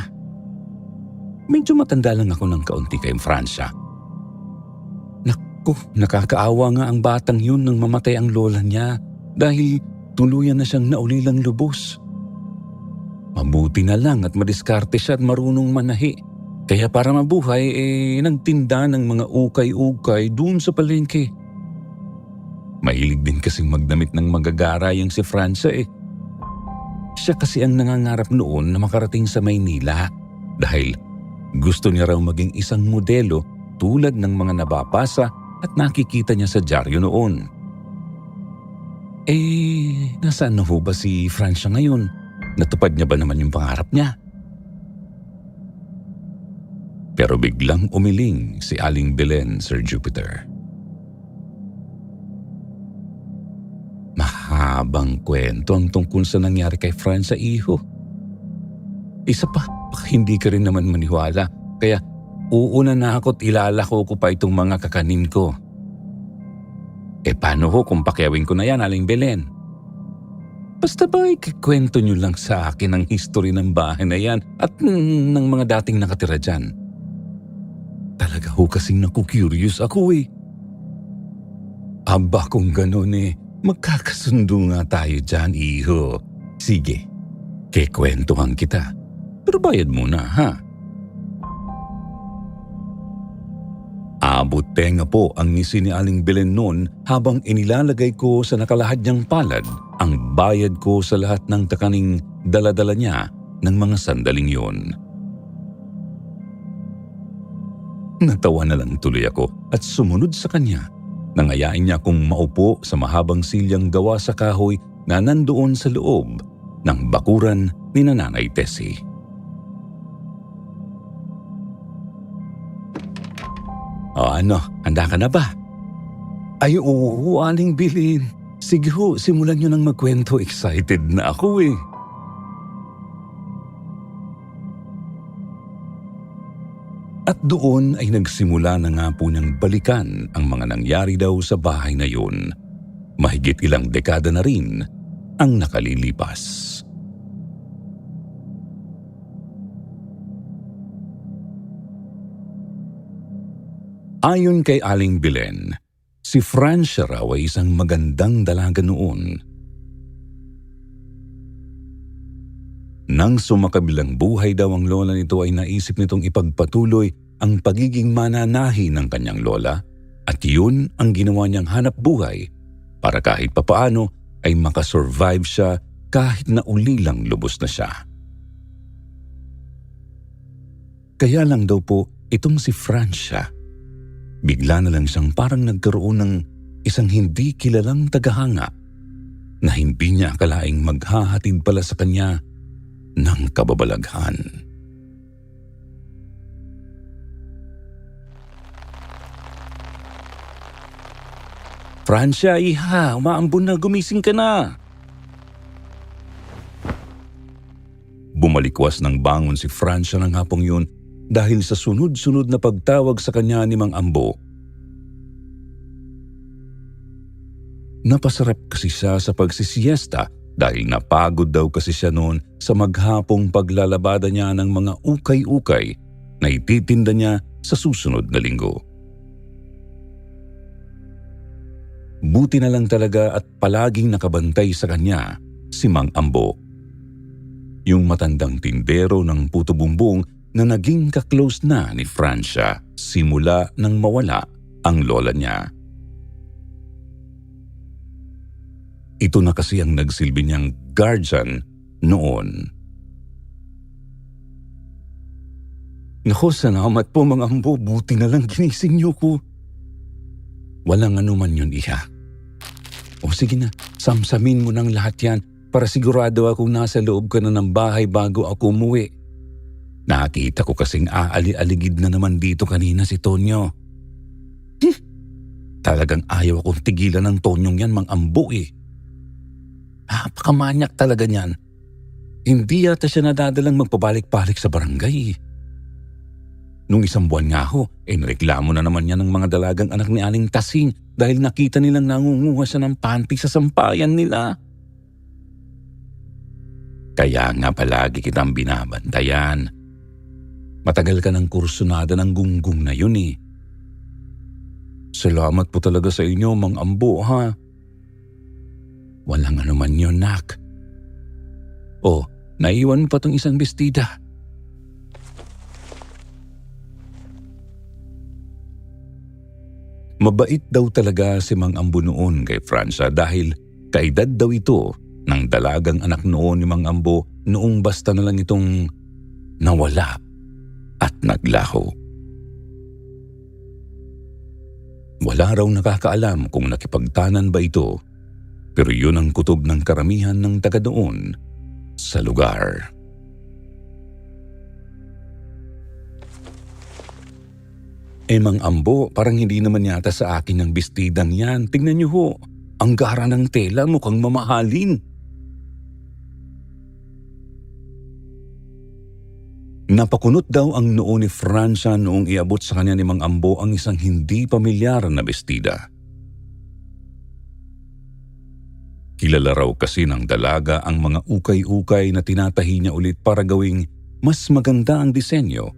[SPEAKER 2] Medyo matanda lang ako ng kaunti kay Francia. Naku, nakakaawa nga ang batang yun nang mamatay ang lola niya dahil tuluyan na siyang naulilang lubos. Mabuti na lang at madiskarte siya at marunong manahi. Kaya para mabuhay, nagtinda ng mga ukay-ukay dun sa palengke. Mahilig din kasing magdamit ng magagara yung si Francia Siya kasi ang nangangarap noon na makarating sa Maynila dahil gusto niya raw maging isang modelo tulad ng mga nababasa at nakikita niya sa dyaryo noon. Nasaan na ho ba si Francia ngayon? Natupad niya ba naman yung pangarap niya? Pero biglang umiling si Aling Belen, Sir Jupiter. Mahabang kwento ang tungkol sa nangyari kay Francia, iho. Isa pa, baka hindi ka rin naman maniwala, kaya uuna na ako't ilalako ko pa itong mga kakanin ko. Paano ho kung pakyawin ko na yan, Aling Belen? Basta ba ikikwento nyo lang sa akin ang history ng bahay na yan at ng mga dating nakatira dyan? Talaga ho kasing naku-curious ako Aba kung ganun magkakasundo nga tayo dyan, iho. Sige, kikwentuhan kita. Pero bayad muna, ha? Abot tenga po ang ngisi ni Aling Belen noon habang inilalagay ko sa nakalahad niyang palad ang bayad ko sa lahat ng takaning dala-dala niya ng mga sandaling yun. Natawa na lang tuloy ako at sumunod sa kanya. Nangayain niya akong maupo sa mahabang silyang gawa sa kahoy na nandoon sa loob ng bakuran ni Nanay Tessie. Ano, handa ka na ba? Ay, oo, Aling Belen. Sige ho, simulan niyo nang magkwento. Excited na ako At doon ay nagsimula na nga po niyang balikan ang mga nangyari daw sa bahay na yun. Mahigit ilang dekada na rin ang nakalilipas. Ayon kay Aling Belen, si Francia raw ay isang magandang dalaga noon. Nang sumakabilang buhay daw ang lola nito ay naisip nitong ipagpatuloy ang pagiging mananahi ng kanyang lola at yun ang ginawa niyang hanap buhay para kahit papaano ay makasurvive siya kahit na ulilang lubos na siya. Kaya lang daw po itong si Francia, bigla na lang siyang parang nagkaroon ng isang hindi kilalang tagahanga na hindi niya akalaing maghahatid pala sa kanya ng kababalaghan. Francia, iha, umaambon na, gumising ka na. Bumalikwas ng bangon si Francia ng hapong yun dahil sa sunod-sunod na pagtawag sa kanya ni Mang Ambo. Napasarap kasi siya sa pagsisiesta dahil napagod daw kasi siya noon sa maghapong paglalabada niya ng mga ukay-ukay na ititinda niya sa susunod na linggo. Buti na lang talaga at palaging nakabantay sa kanya si Mang Ambo. Yung matandang tindero ng puto bumbong na naging kaklose na ni Francia simula nang mawala ang lola niya. Ito na kasi ang nagsilbi niyang guardian noon. Naku, salamat po Mang Ambo, buti na lang ginising niyo ko. Walang anuman yun, iha. O sige na, samsamin mo ng lahat yan para sigurado akong nasa loob ka na ng bahay bago ako umuwi. Nakita ko kasing aali-aligid na naman dito kanina si Tonyo. Talagang ayaw akong tigilan ng Tonyong yan, Mang Ambo Napakamanyak talaga niyan. Hindi yata siya nadadalang magpabalik-balik sa barangay. Nung isang buwan nga ho, nireklamo na naman niya ng mga dalagang anak ni Aling Tasing dahil nakita nilang nangunguha siya ng panty sa sampayan nila. Kaya nga palagi kitang binabantayan. Matagal ka ng kursunada ng gunggong na yun eh. Salamat po talaga sa inyo, Mang Ambo, ha? Walang anuman yun, nak. Oh, naiwan mo pa tong isang bestida. Mabait daw talaga si Mang Ambo noon kay Francia dahil kaedad daw ito ng dalagang anak noon ni Mang Ambo noong basta na lang itong nawala at naglaho. Wala raw nakakaalam kung nakipagtanan ba ito, pero yun ang kutob ng karamihan ng taga doon sa lugar. Mang Ambo, parang hindi naman yata sa akin ang bestidang yan. Tingnan niyo ho, ang gara ng tela mukhang mamahalin. Napakunot daw ang noo ni Francia noong iabot sa kanya ni Mang Ambo ang isang hindi pamilyar na bestida. Kilala raw kasi ng dalaga ang mga ukay-ukay na tinatahi niya ulit para gawing mas maganda ang disenyo.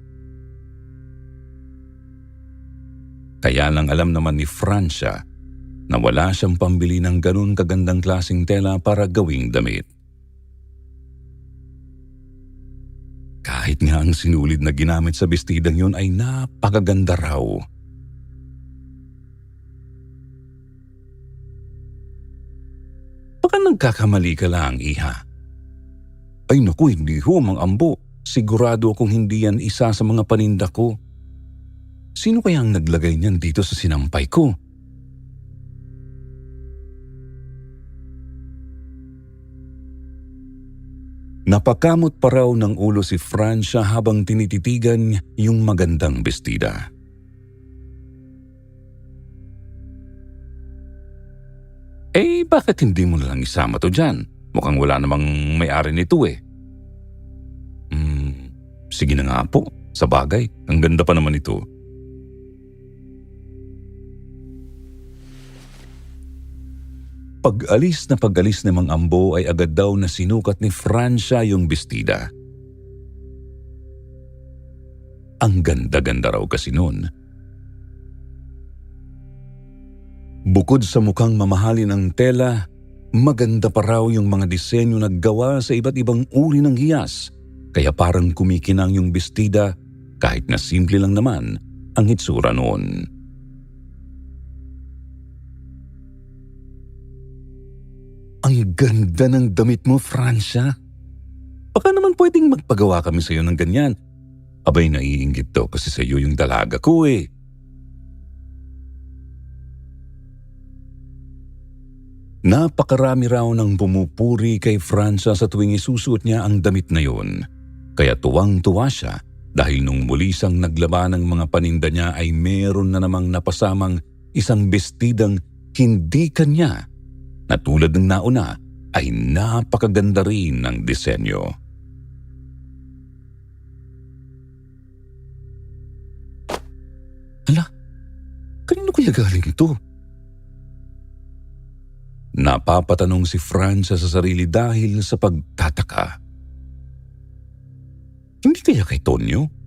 [SPEAKER 2] Kaya lang alam naman ni Francia na wala siyang pambili ng ganun kagandang klaseng tela para gawing damit. Kahit nga ang sinulid na ginamit sa bestidang yun ay napakaganda raw. Baka nagkakamali ka lang, iha. Ay naku, hindi ho, Mang Ambo. Sigurado akong hindi yan isa sa mga paninda ko. Sino kaya ang naglagay niyan dito sa sinampay ko? Napakamot pa raw ng ulo si Francia habang tinititigan yung magandang bestida. Bakit hindi mo na lang isama to dyan? Mukhang wala namang may-ari nito eh. Sige na nga po, sa bagay, ang ganda pa naman ito. Pag-alis ni Mang Ambo ay agad daw na sinukat ni Francia yung bestida. Ang ganda-ganda raw kasi nun. Bukod sa mukhang mamahalin ang tela, maganda pa raw yung mga disenyo na gawa sa iba't ibang uri ng hiyas, kaya parang kumikinang yung bestida kahit na simple lang naman ang hitsura noon. Ang ganda ng damit mo, Francia. Baka naman pwedeng magpagawa kami sa iyo ng ganyan. Abay, naiinggit daw kasi sa iyo yung dalaga ko eh. Napakarami raw ng pumupuri kay Francia sa tuwing isusuot niya ang damit na yun. Kaya tuwang-tuwa siya dahil nung muli siyang naglaba ng mga paninda niya ay meron na namang napasamang isang bestidang hindi kanya na tulad ng nauna ay napakaganda rin ng disenyo. Hala, kanino kaya galing ito? Napapatanong si Francia sa sarili dahil sa pagtataka. Hindi kaya kay Tonyo?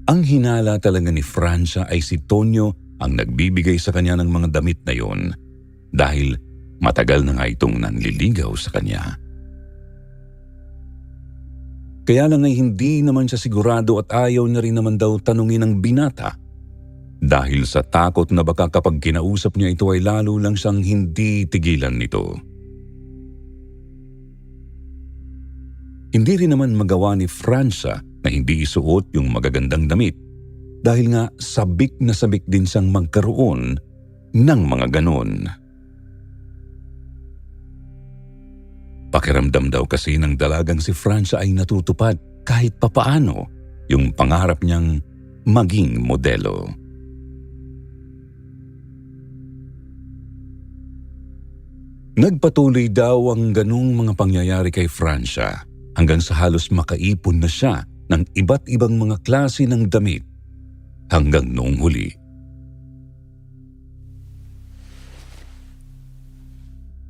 [SPEAKER 2] Ang hinala talaga ni Francia ay si Tonyo ang nagbibigay sa kanya ng mga damit na yon dahil matagal na nga itong nanliligaw sa kanya. Kaya lang ay hindi naman siya sigurado at ayaw na rin naman daw tanungin ng binata dahil sa takot na baka kapag kinausap niya ito ay lalo lang siyang hindi tigilan nito. Hindi rin naman magawa ni Francia na hindi isuot yung magagandang damit dahil nga sabik na sabik din siyang magkaroon ng mga ganon. Pakiramdam daw kasi ng dalagang si Francia ay natutupad kahit papaano yung pangarap niyang maging modelo. Nagpatuloy daw ang ganung mga pangyayari kay Francia hanggang sa halos makaipon na siya ng iba't ibang mga klase ng damit hanggang noong huli.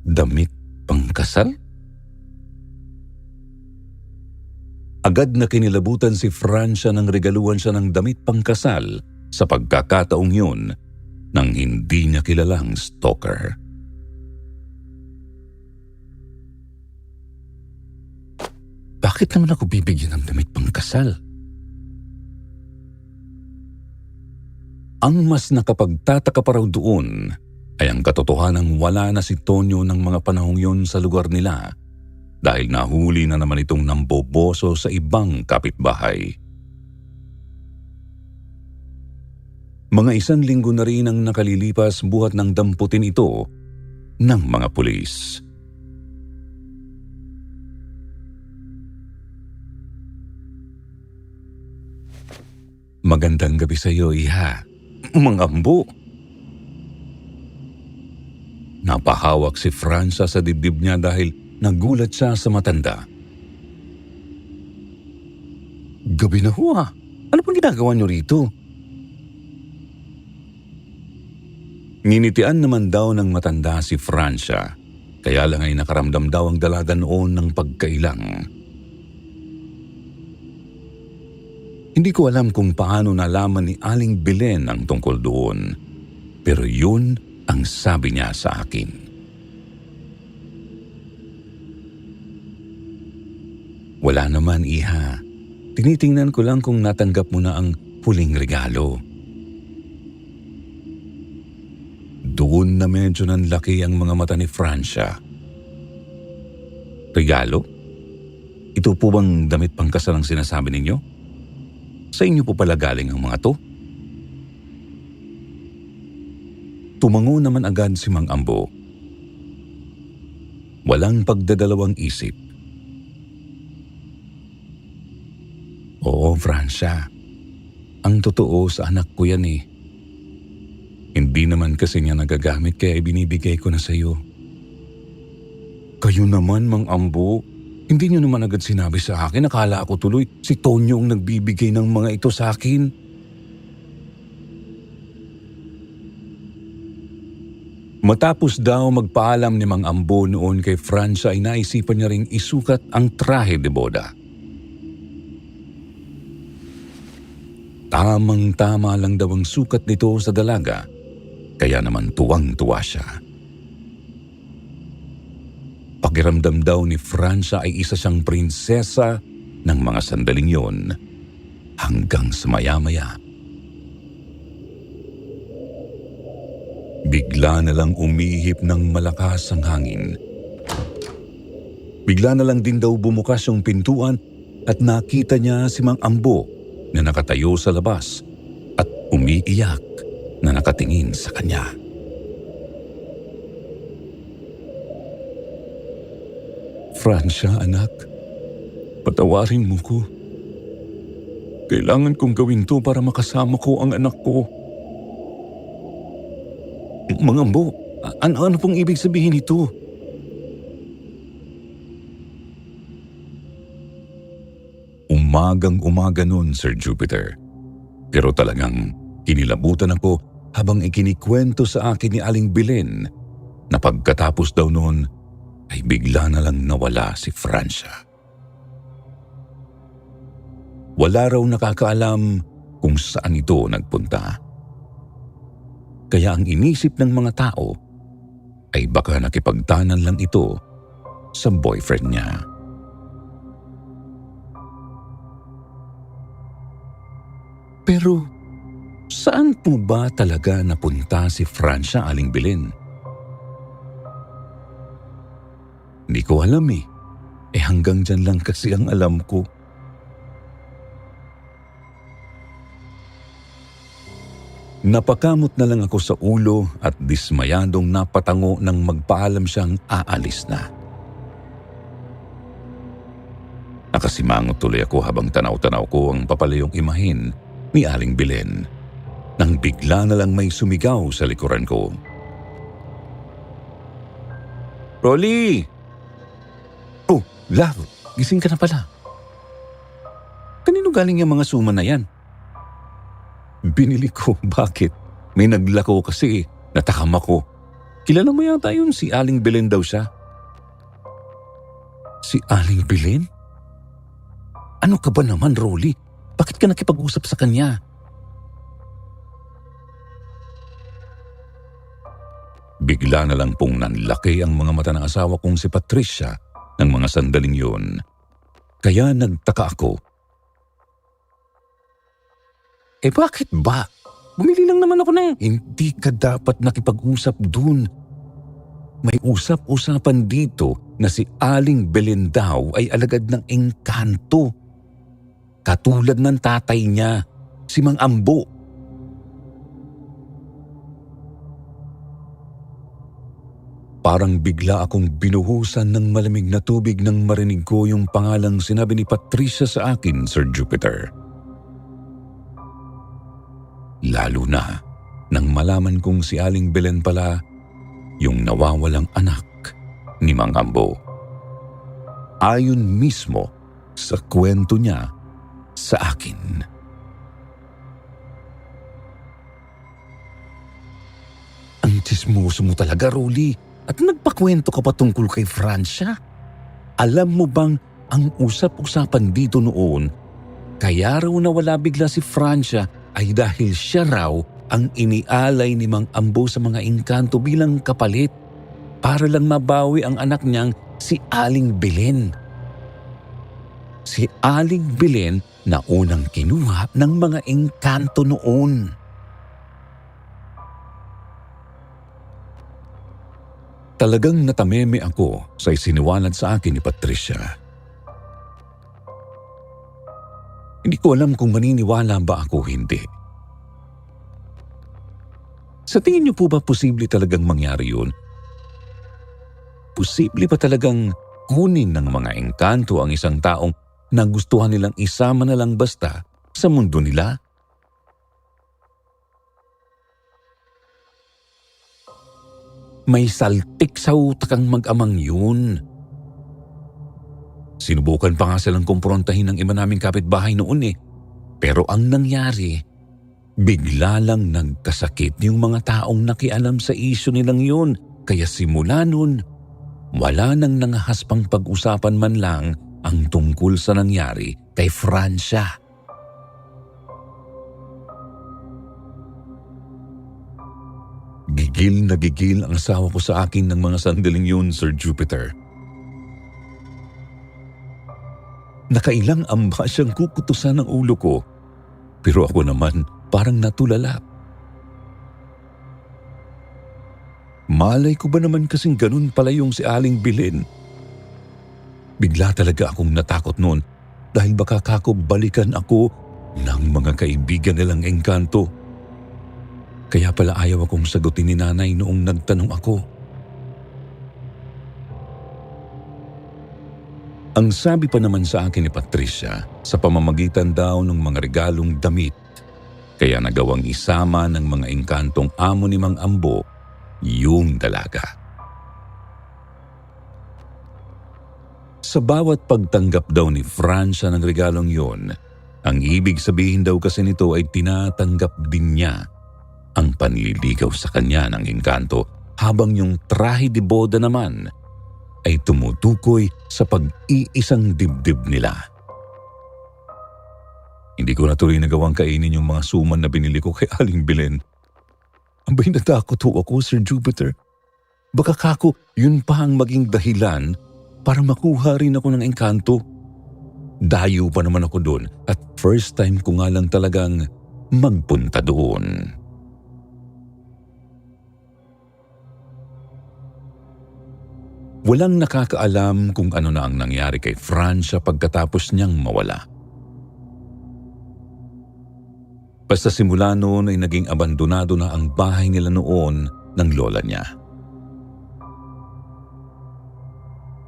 [SPEAKER 2] Damit pangkasal? Agad na kinilabutan si Francia nang regaluhan siya ng damit pangkasal sa pagkakataong yun ng hindi niya kilalang stalker. Bakit naman ako bibigyan ng damit pangkasal? Ang mas nakapagtataka pa raw doon ay ang katotohanang wala na si Tonyo ng mga panahong yun sa lugar nila dahil nahuli na naman itong namboboso sa ibang kapitbahay. Mga 1 linggo na rin ang nakalilipas buhat ng damputin ito ng mga pulis. Magandang gabi sa iyo, Iha. Mga ambo. Napahawak si Francia sa dibdib niya dahil nagulat siya sa matanda. Gabi na ho ah. Ano pang ginagawa niyo rito? Nginitian naman daw ng matanda si Francia, kaya lang ay nakaramdam daw ang dalaga noon ng pagkailang. Hindi ko alam kung paano nalaman ni Aling Belen ang tungkol doon, pero yun ang sabi niya sa akin. Wala naman, Iha. Tinitingnan ko lang kung natanggap mo na ang huling regalo. Doon na medyo nanlaki ang mga mata ni Francia. Regalo? Ito po bang damit pangkasal ang sinasabi ninyo? Sa inyo po pala galing ang mga to? Tumango naman agad si Mang Ambo. Walang pagdadalawang isip. Oo, Francia. Ang totoo sa anak ko yan eh. Hindi naman kasi niya nagagamit kaya ibinibigay ko na sa iyo. Kayo naman, Mang Ambo. Hindi niyo naman agad sinabi sa akin. Akala ko tuloy si Tonyo ang nagbibigay ng mga ito sa akin. Matapos daw magpaalam ni Mang Ambo noon kay Francia ay naisipan niya ring isukat ang trahe de boda. Tamang-tama lang daw ang sukat nito sa dalaga, kaya naman tuwang-tuwa siya. Pakiramdam daw ni Francia ay isa siyang prinsesa ng mga sandaling yon hanggang sa maya-maya. Bigla na lang umihip ng malakas ang hangin. Bigla na lang din daw bumukas yung pintuan at nakita niya si Mang Ambo na nakatayo sa labas at umiiyak na nakatingin sa kanya. Francia, anak, patawarin mo ko. Kailangan kong gawin to para makasama ko ang anak ko. Mang Ambo, ano pong ibig sabihin nito? Umagang-umaga nun, Sir Jupiter. Pero talagang kinilabutan ako habang ikinikwento sa akin ni Aling Belen na pagkatapos daw noon ay bigla na lang nawala si Francia. Wala raw nakakaalam kung saan ito nagpunta. Kaya ang inisip ng mga tao ay baka nakipagtanan lang ito sa boyfriend niya. Pero saan po ba talaga napunta si Francia, Aling Belen? Hindi ko alam eh. Hanggang dyan lang kasi ang alam ko. Napakamot na lang ako sa ulo at dismayadong napatango nang magpaalam siyang aalis na. Nakasimangot tuloy ako habang tanaw-tanaw ko ang papalayong imahin ni Aling Belen nang bigla na lang may sumigaw sa likuran ko. Rolly! Oh, love, gising ka na pala. Kanino galing yung mga suman na yan? Binili ko, bakit? May naglako kasi, natakam ako. Kilala mo yata yun, si Aling Belen daw siya. Si Aling Belen? Ano ka ba naman, Rolly? Bakit ka nakipag-usap sa kanya? Bigla na lang pong nanlaki ang mga mata ng asawa kong si Patricia ng mga sandaling yun. Kaya nagtaka ako. Bakit ba? Bumili lang naman ako ng... Hindi ka dapat nakipag-usap dun. May usap-usapan dito na si Aling Belen daw ay alagad ng engkanto. Katulad ng tatay niya, si Mang Ambo. Parang bigla akong binuhusan ng malamig na tubig nang marinig ko yung pangalang sinabi ni Patricia sa akin, Sir Jupiter. Lalo na nang malaman kong si Aling Belen pala yung nawawalang anak ni Mang Ambo. Ayon mismo sa kwento niya sa akin. Ang tsismoso mo talaga, Rolly. At nagpakwento ka pa tungkol kay Francia? Alam mo bang ang usap-usapan dito noon, kaya raw nawala bigla si Francia ay dahil siya raw ang inialay ni Mang Ambo sa mga engkanto bilang kapalit para lang mabawi ang anak niyang si Aling Belen. Si Aling Belen na unang kinuha ng mga engkanto noon. Talagang natameme ako sa isiniwanad sa akin ni Patricia. Hindi ko alam kung maniniwala ba ako o hindi. Sa tingin niyo po ba posible talagang mangyari yun? Posible ba talagang kunin ng mga engkanto ang isang taong nagustuhan nilang isama na lang basta sa mundo nila? May saltik sa utak ang mag-amang yun. Sinubukan pa nga silang kumprontahin ng iba naming kapitbahay noon eh. Pero ang nangyari, bigla lang nagkasakit yung mga taong nakialam sa isyu nilang yun. Kaya simula nun, wala nang nangahaspang pag-usapan man lang ang tungkol sa nangyari kay Francia. Gigil na gigil ang asawa ko sa akin ng mga sandaling yun, Sir Jupiter. Nakailang amba siyang kukutusan ng ulo ko, pero ako naman parang natulala. Malay ko ba naman kasing ganun pala yung si Aling Belen? Bigla talaga akong natakot noon dahil baka kako balikan ako ng mga kaibigan nilang engkanto. Kaya pala ayaw akong sagutin ni nanay noong nagtanong ako. Ang sabi pa naman sa akin ni Patricia, sa pamamagitan daw ng mga regalong damit, kaya nagawang isama ng mga engkantong amo ni Mang Ambo yung dalaga. Sa bawat pagtanggap daw ni Francia ng regalong yon, ang ibig sabihin daw kasi nito ay tinatanggap din niya ang panliligaw sa kanya ng engkanto, habang yung trahe de boda naman ay tumutukoy sa pag-iisang dibdib nila. Hindi ko na tuloy nagawang kainin yung mga suman na binili ko kay Aling Belen. Abay, natakot ho ako, Sir Jupiter. Baka kako yun pa ang maging dahilan para makuha rin ako ng engkanto. Dayo pa naman ako doon at first time ko nga lang talagang magpunta doon. Walang nakakaalam kung ano na ang nangyari kay Francia pagkatapos niyang mawala. Basta simula noon ay naging abandonado na ang bahay nila noon ng lola niya.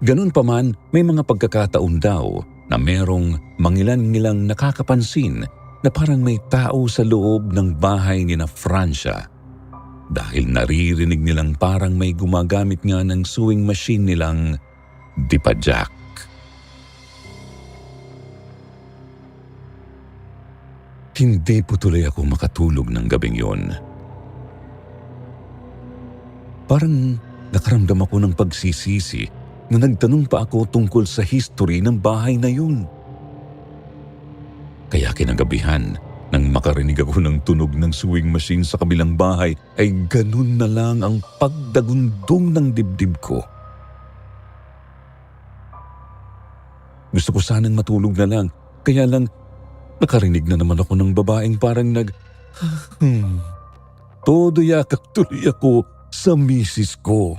[SPEAKER 2] Ganun pa man, may mga pagkakataon daw na merong mangilan-ngilang nakakapansin na parang may tao sa loob ng bahay ni na Francia. Dahil naririnig nilang parang may gumagamit nga ng sewing machine nilang dipadjak. Hindi po tuloy ako makatulog ng gabing yon. Parang nakaramdam ako ng pagsisisi na nagtanong pa ako tungkol sa history ng bahay na yun. Kaya kinagabihan, nang makarinig ako ng tunog ng sewing machine sa kabilang bahay, ay ganun na lang ang pagdagundong ng dibdib ko. Gusto ko sanang matulog na lang, kaya lang nakarinig na naman ako ng babaeng parang todo yakap tuloy ako sa misis ko.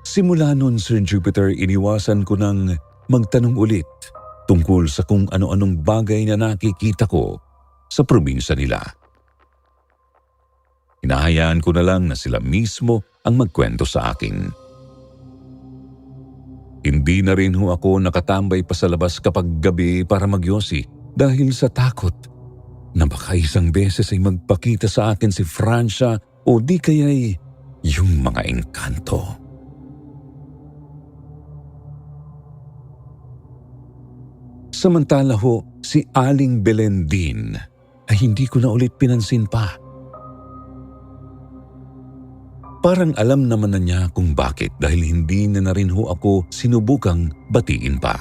[SPEAKER 2] Simula nun, Sir Jupiter, iniwasan ko ng magtanong ulit tungkol sa kung ano-anong bagay na nakikita ko sa probinsya nila. Hinahayaan ko na lang na sila mismo ang magkwento sa akin. Hindi na rin ho ako nakatambay pa sa labas kapag gabi para magyosi dahil sa takot na baka isang beses ay magpakita sa akin si Francia o di kaya'y yung mga engkanto. Samantala ho, si Aling Belen din ay hindi ko na ulit pinansin pa. Parang alam naman na niya kung bakit dahil hindi na rin ho ako sinubukang batiin pa.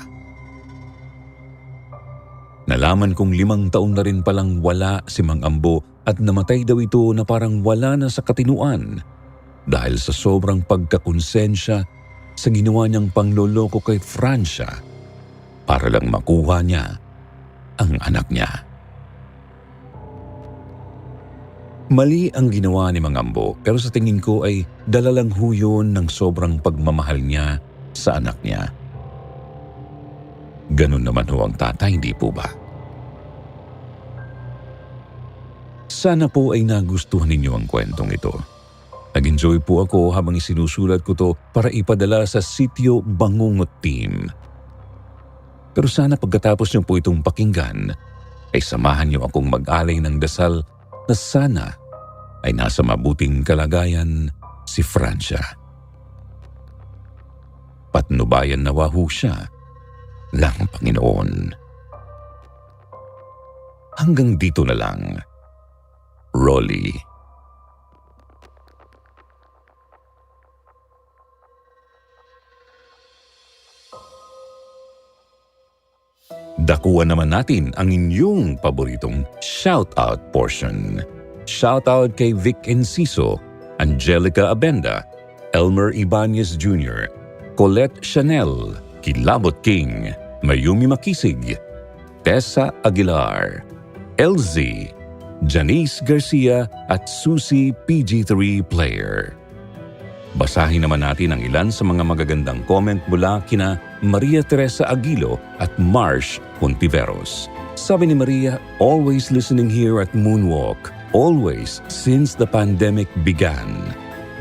[SPEAKER 2] Nalaman kong 5 taon na rin palang wala si Mang Ambo at namatay daw ito na parang wala na sa katinuan dahil sa sobrang pagkakonsensya sa ginawa niyang pangloloko kay Francia para lang makuha niya ang anak niya. Mali ang ginawa ni Mang Ambo pero sa tingin ko ay dala lang ho yun ng sobrang pagmamahal niya sa anak niya. Ganun naman ho ang tatay, hindi po ba? Sana po ay nagustuhan ninyo ang kwentong ito. Nag-enjoy po ako habang isinusulat ko to para ipadala sa Sitio Bangungot Team. Pero sana pagkatapos niyo po itong pakinggan, ay samahan niyo akong mag-alay ng dasal na sana ay nasa mabuting kalagayan si Francia. Patnubayan nawa ho siya lang, Panginoon. Hanggang dito na lang, Rolly. Dakuan naman natin ang inyong paboritong shoutout portion. Shoutout kay Vic Enciso, Angelica Abenda, Elmer Ibanez Jr., Colette Chanel, Kilabot King, Mayumi Makisig, Tessa Aguilar, LZ, Janice Garcia at Susie PG3 Player. Basahin naman natin ang ilan sa mga magagandang comment mula kina Maria Teresa Aguilo at Marsh Puntiveros. Sabi ni Maria, always listening here at Moonwalk, always since the pandemic began.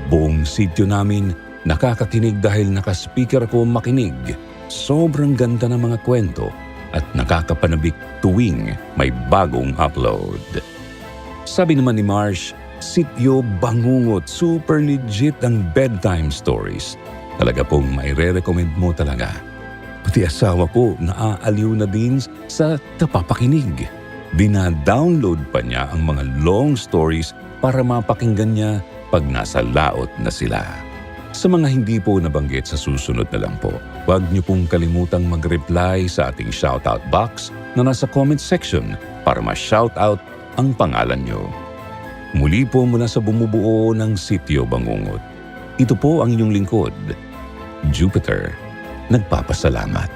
[SPEAKER 2] Buong sityo namin nakakakinig dahil nakaspeaker ako makinig. Sobrang ganda ng mga kwento at nakakapanabik tuwing may bagong upload. Sabi naman ni Marsh, Sitio Bangungot, super legit ang bedtime stories. Talaga pong maire-recommend mo talaga. Pati asawa ko naaaliw na din sa napapakinig. Dina-download pa niya ang mga long stories para mapakinggan niya pag nasa laot na sila. Sa mga hindi po nabanggit sa susunod na lang po, huwag niyo pong kalimutang mag-reply sa ating shoutout box na nasa comment section para ma-shoutout ang pangalan niyo. Muli po mula sa bumubuo ng Sitio Bangungot, ito po ang inyong lingkod, Jupiter, nagpapasalamat.